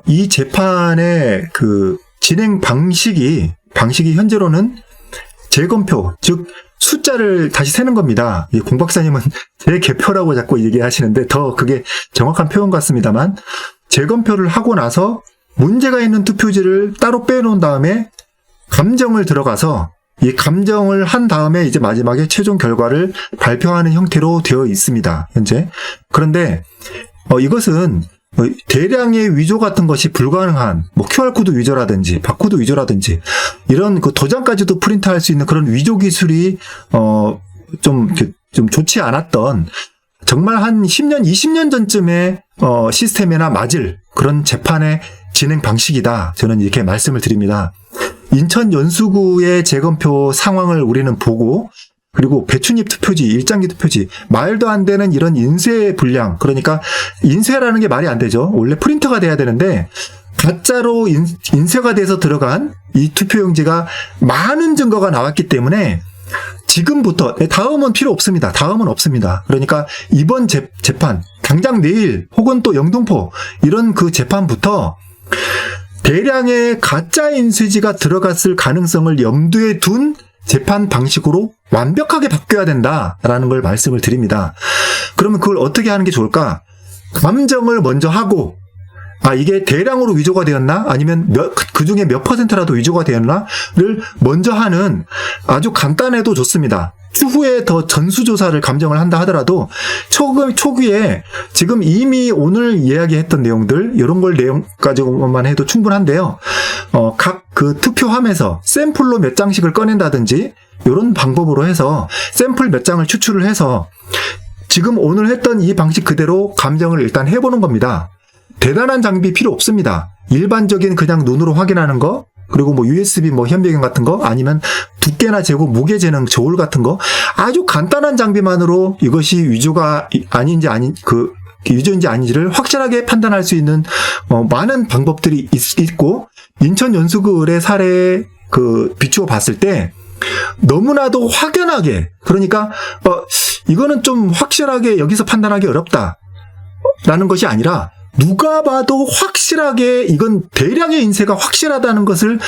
이 재판의 그 진행 방식이 현재로는 재검표, 즉, 숫자를 다시 세는 겁니다. 이 공 박사님은 재개표라고 자꾸 얘기하시는데 더 그게 정확한 표현 같습니다만, 재검표를 하고 나서 문제가 있는 투표지를 따로 빼놓은 다음에 감정을 들어가서 이 감정을 한 다음에 이제 마지막에 최종 결과를 발표하는 형태로 되어 있습니다. 현재. 그런데 이것은 대량의 위조 같은 것이 불가능한, 뭐 QR코드 위조라든지 바코드 위조라든지 이런 그 도장까지도 프린트할 수 있는 그런 위조 기술이 좀 좋지 않았던, 정말 한 10년, 20년 전쯤에 시스템에나 맞을 그런 재판의 진행 방식이다. 저는 이렇게 말씀을 드립니다. 인천 연수구의 재검표 상황을 우리는 보고, 그리고 배춧잎 투표지, 일장기 투표지, 말도 안 되는 이런 인쇄 불량, 그러니까 인쇄라는 게 말이 안 되죠. 원래 프린터가 돼야 되는데 가짜로 인쇄가 돼서 들어간 이 투표용지가 많은 증거가 나왔기 때문에 지금부터, 다음은 필요 없습니다. 다음은 없습니다. 그러니까 이번 재판, 당장 내일 혹은 또 영등포 이런 그 재판부터 대량의 가짜 인쇄지가 들어갔을 가능성을 염두에 둔 재판 방식으로 완벽하게 바뀌어야 된다라는 걸 말씀을 드립니다. 그러면 그걸 어떻게 하는 게 좋을까? 감정을 먼저 하고, 이게 대량으로 위조가 되었나? 아니면 그 중에 몇 %라도 위조가 되었나?를 먼저 하는, 아주 간단해도 좋습니다. 추후에 더 전수조사를 감정을 한다 하더라도 초기에 지금 이미 오늘 이야기했던 내용들, 이런 걸 내용 가지고만 해도 충분한데요. 각 그 투표함에서 샘플로 몇 장씩을 꺼낸다든지 이런 방법으로 해서 샘플 몇 장을 추출을 해서 지금 오늘 했던 이 방식 그대로 감정을 일단 해보는 겁니다. 대단한 장비 필요 없습니다. 일반적인 그냥 눈으로 확인하는 거, 그리고 뭐 USB 뭐 현배경 같은 거, 아니면 두께나 재고 무게 재는 저울 같은 거, 아주 간단한 장비만으로 이것이 위조가 아닌지 위조인지 아닌지를 확실하게 판단할 수 있는 많은 방법들이 있고, 인천 연수구의 사례에 비추어 봤을 때 너무나도 확연하게, 그러니까 이거는 좀 확실하게 여기서 판단하기 어렵다라는 것이 아니라 누가 봐도 확실하게 이건 대량의 인쇄가 확실하다는 것을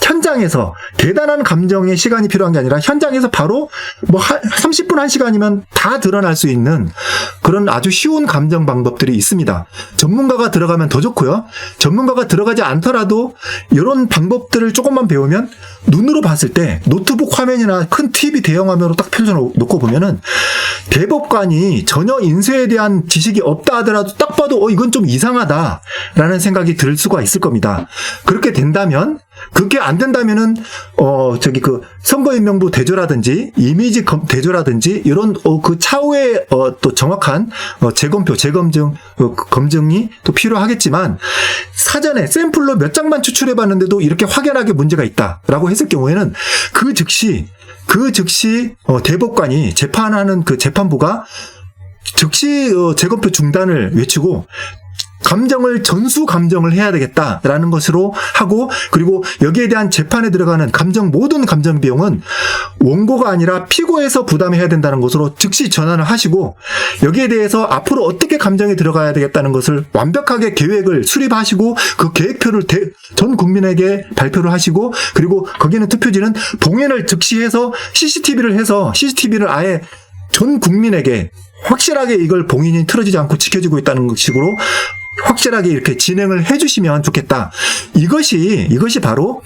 현장에서, 대단한 감정의 시간이 필요한 게 아니라 현장에서 바로 뭐 30분 1시간이면 다 드러날 수 있는 그런 아주 쉬운 감정 방법들이 있습니다. 전문가가 들어가면 더 좋고요. 전문가가 들어가지 않더라도 이런 방법들을 조금만 배우면 눈으로 봤을 때 노트북 화면이나 큰 TV 대형화면으로 딱 펼쳐놓고 보면은 대법관이 전혀 인쇄에 대한 지식이 없다 하더라도 딱 봐도 이건 좀 이상하다라는 생각이 들 수가 있을 겁니다. 그렇게 된다면, 그게 안 된다면은 선거인명부 대조라든지 이미지 대조라든지 이런 그 차후에 또 정확한 재검표, 재검증 검증이 또 필요하겠지만, 사전에 샘플로 몇 장만 추출해 봤는데도 이렇게 확연하게 문제가 있다라고 했을 경우에는 그 즉시 대법관이 재판하는 그 재판부가 즉시 재검표 중단을 외치고 감정을 전수 감정을 해야 되겠다라는 것으로 하고, 그리고 여기에 대한 재판에 들어가는 모든 감정 비용은 원고가 아니라 피고에서 부담해야 된다는 것으로 즉시 전환을 하시고, 여기에 대해서 앞으로 어떻게 감정이 들어가야 되겠다는 것을 완벽하게 계획을 수립하시고, 그 계획표를 전 국민에게 발표를 하시고, 그리고 거기는 투표지는 봉인을 즉시 해서 CCTV를 아예 전 국민에게 확실하게 이걸 봉인이 틀어지지 않고 지켜지고 있다는 식으로 확실하게 이렇게 진행을 해주시면 좋겠다. 이것이 바로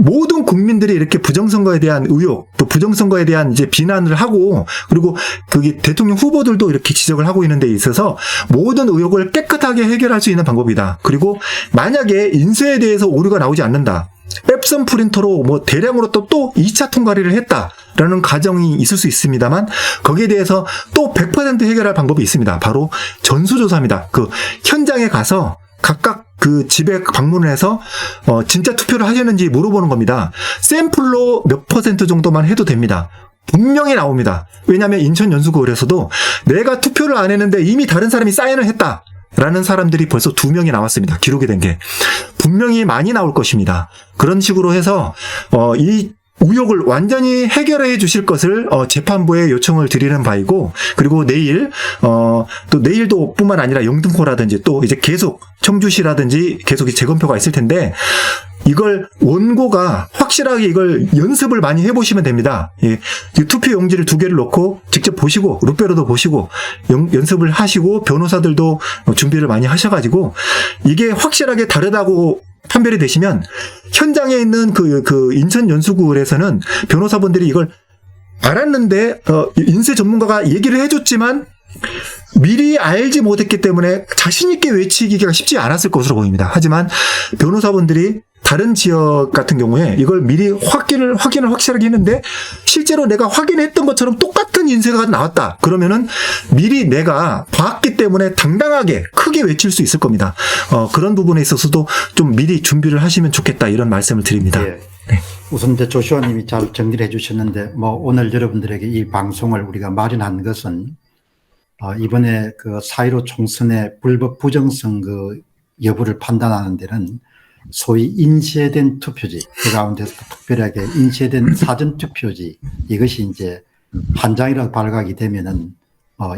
모든 국민들이 이렇게 부정선거에 대한 의혹, 또 부정선거에 대한 이제 비난을 하고, 그리고 거기 대통령 후보들도 이렇게 지적을 하고 있는 데 있어서 모든 의혹을 깨끗하게 해결할 수 있는 방법이다. 그리고 만약에 인쇄에 대해서 오류가 나오지 않는다, 앱선 프린터로 뭐 대량으로 또 2차 통과리를 했다라는 가정이 있을 수 있습니다만, 거기에 대해서 또 100% 해결할 방법이 있습니다. 바로 전수조사입니다. 그 현장에 가서 각각 그 집에 방문을 해서 진짜 투표를 하셨는지 물어보는 겁니다. 샘플로 몇 % 정도만 해도 됩니다. 분명히 나옵니다. 왜냐하면 인천 연수구에서도 내가 투표를 안 했는데 이미 다른 사람이 사인을 했다 라는 사람들이 벌써 2명이 나왔습니다. 기록이 된 게. 분명히 많이 나올 것입니다. 그런 식으로 해서 이 의혹을 완전히 해결해 주실 것을 재판부에 요청을 드리는 바이고, 그리고 내일 또 내일도 뿐만 아니라 영등포라든지 또 이제 계속 청주시라든지 계속 재검표가 있을 텐데, 이걸 원고가 확실하게 이걸 연습을 많이 해보시면 됩니다. 예, 투표 용지를 2개를 놓고 직접 보시고, 루페로도 보시고 연습을 하시고, 변호사들도 준비를 많이 하셔가지고 이게 확실하게 다르다고 판별이 되시면, 현장에 있는 그 인천 연수구에서는 변호사분들이 이걸 알았는데 인쇄 전문가가 얘기를 해줬지만 미리 알지 못했기 때문에 자신있게 외치기가 쉽지 않았을 것으로 보입니다. 하지만 변호사분들이 다른 지역 같은 경우에 이걸 미리 확인을 확실하게 했는데, 실제로 내가 확인했던 것처럼 똑같은 인쇄가 나왔다. 그러면은 미리 내가 봤기 때문에 당당하게 크게 외칠 수 있을 겁니다. 그런 부분에 있어서도 좀 미리 준비를 하시면 좋겠다, 이런 말씀을 드립니다. 예. 네. 우선 이제 조시아님이 잘 정리를 해주셨는데, 오늘 여러분들에게 이 방송을 우리가 마련한 것은 이번에 그 4.15 총선의 불법 부정선거 여부를 판단하는 데는 소위 인쇄된 투표지, 그 가운데서도 특별하게 인쇄된 사전투표지, 이것이 이제 한 장이라도 발각이 되면은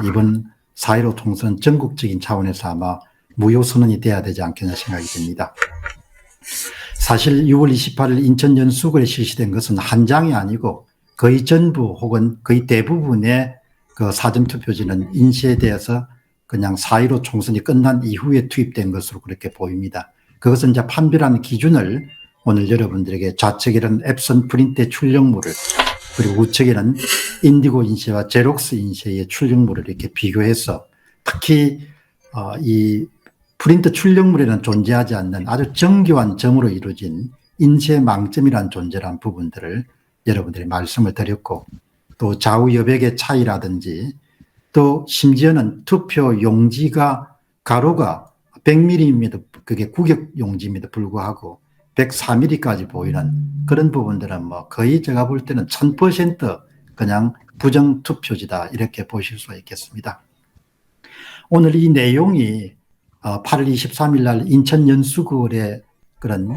이번 4.15 총선 전국적인 차원에서 아마 무효선언이 돼야 되지 않겠나 생각이 듭니다. 사실 6월 28일 인천 연수구에 실시된 것은 한 장이 아니고 거의 전부 혹은 거의 대부분의 그 사전투표지는 인쇄되어서 그냥 4.15 총선이 끝난 이후에 투입된 것으로 그렇게 보입니다. 그것은 이제 판별하는 기준을 오늘 여러분들에게 좌측에는 앱선 프린트의 출력물을, 그리고 우측에는 인디고 인쇄와 제록스 인쇄의 출력물을 이렇게 비교해서, 특히 이 프린트 출력물에는 존재하지 않는 아주 정교한 점으로 이루어진 인쇄 망점이라는 존재라는 부분들을 여러분들이 말씀을 드렸고, 또 좌우 여백의 차이라든지, 또 심지어는 투표 용지가 가로가 100mm입니다. 그게 구격 용지임에도 불구하고 104mm까지 보이는 그런 부분들은 거의 제가 볼 때는 1000% 그냥 부정 투표지다, 이렇게 보실 수 있겠습니다. 오늘 이 내용이 8월 23일 날 인천 연수구에 그런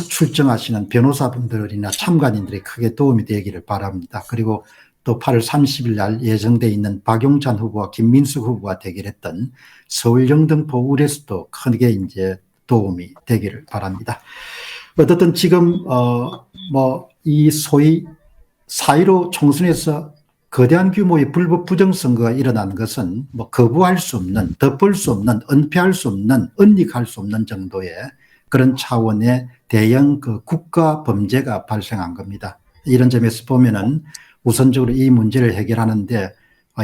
출정하시는 변호사분들이나 참관인들이 크게 도움이 되기를 바랍니다. 그리고 또 8월 30일 날 예정돼 있는 박용찬 후보와 김민수 후보가 대결했던 서울 영등포 울에서도 크게 이제 도움이 되기를 바랍니다. 어떻든 지금 이 소위 4.15 총선에서 거대한 규모의 불법 부정선거가 일어난 것은 거부할 수 없는, 덮을 수 없는, 은폐할 수 없는, 은닉할 수 없는 정도의 그런 차원의 대형 그 국가 범죄가 발생한 겁니다. 이런 점에서 보면은 우선적으로 이 문제를 해결하는데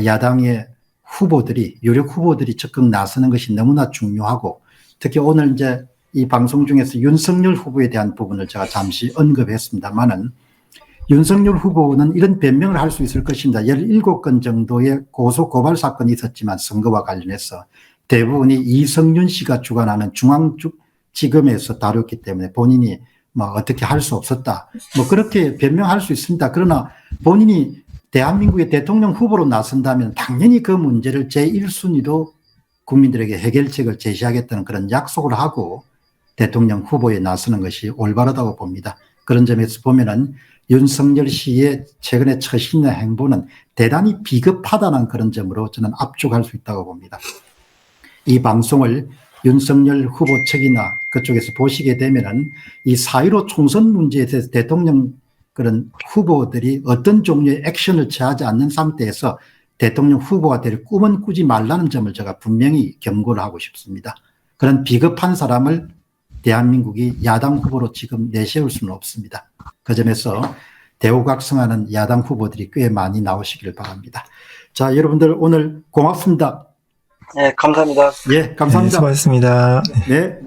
야당의 후보들이, 유력 후보들이 적극 나서는 것이 너무나 중요하고, 특히 오늘 이제 이 방송 중에서 윤석열 후보에 대한 부분을 제가 잠시 언급했습니다만은, 윤석열 후보는 이런 변명을 할 수 있을 것입니다. 17건 정도의 고소 고발 사건이 있었지만 선거와 관련해서 대부분이 이성윤 씨가 주관하는 중앙지검에서 다뤘기 때문에 본인이 어떻게 할 수 없었다, 그렇게 변명할 수 있습니다. 그러나 본인이 대한민국의 대통령 후보로 나선다면 당연히 그 문제를 제1순위로 국민들에게 해결책을 제시하겠다는 그런 약속을 하고 대통령 후보에 나서는 것이 올바르다고 봅니다. 그런 점에서 보면은 윤석열 씨의 최근의 처신의 행보는 대단히 비겁하다는 그런 점으로 저는 압축할 수 있다고 봅니다. 이 방송을 윤석열 후보 측이나 그쪽에서 보시게 되면은 이 4.15 총선 문제에 대해서 대통령 그런 후보들이 어떤 종류의 액션을 취하지 않는 상태에서 대통령 후보가 될 꿈은 꾸지 말라는 점을 제가 분명히 경고를 하고 싶습니다. 그런 비겁한 사람을 대한민국이 야당 후보로 지금 내세울 수는 없습니다. 그 점에서 대우각성하는 야당 후보들이 꽤 많이 나오시길 바랍니다. 자, 여러분들 오늘 고맙습니다. 네, 감사합니다. 예, 감사합니다. 수고하셨습니다. 네.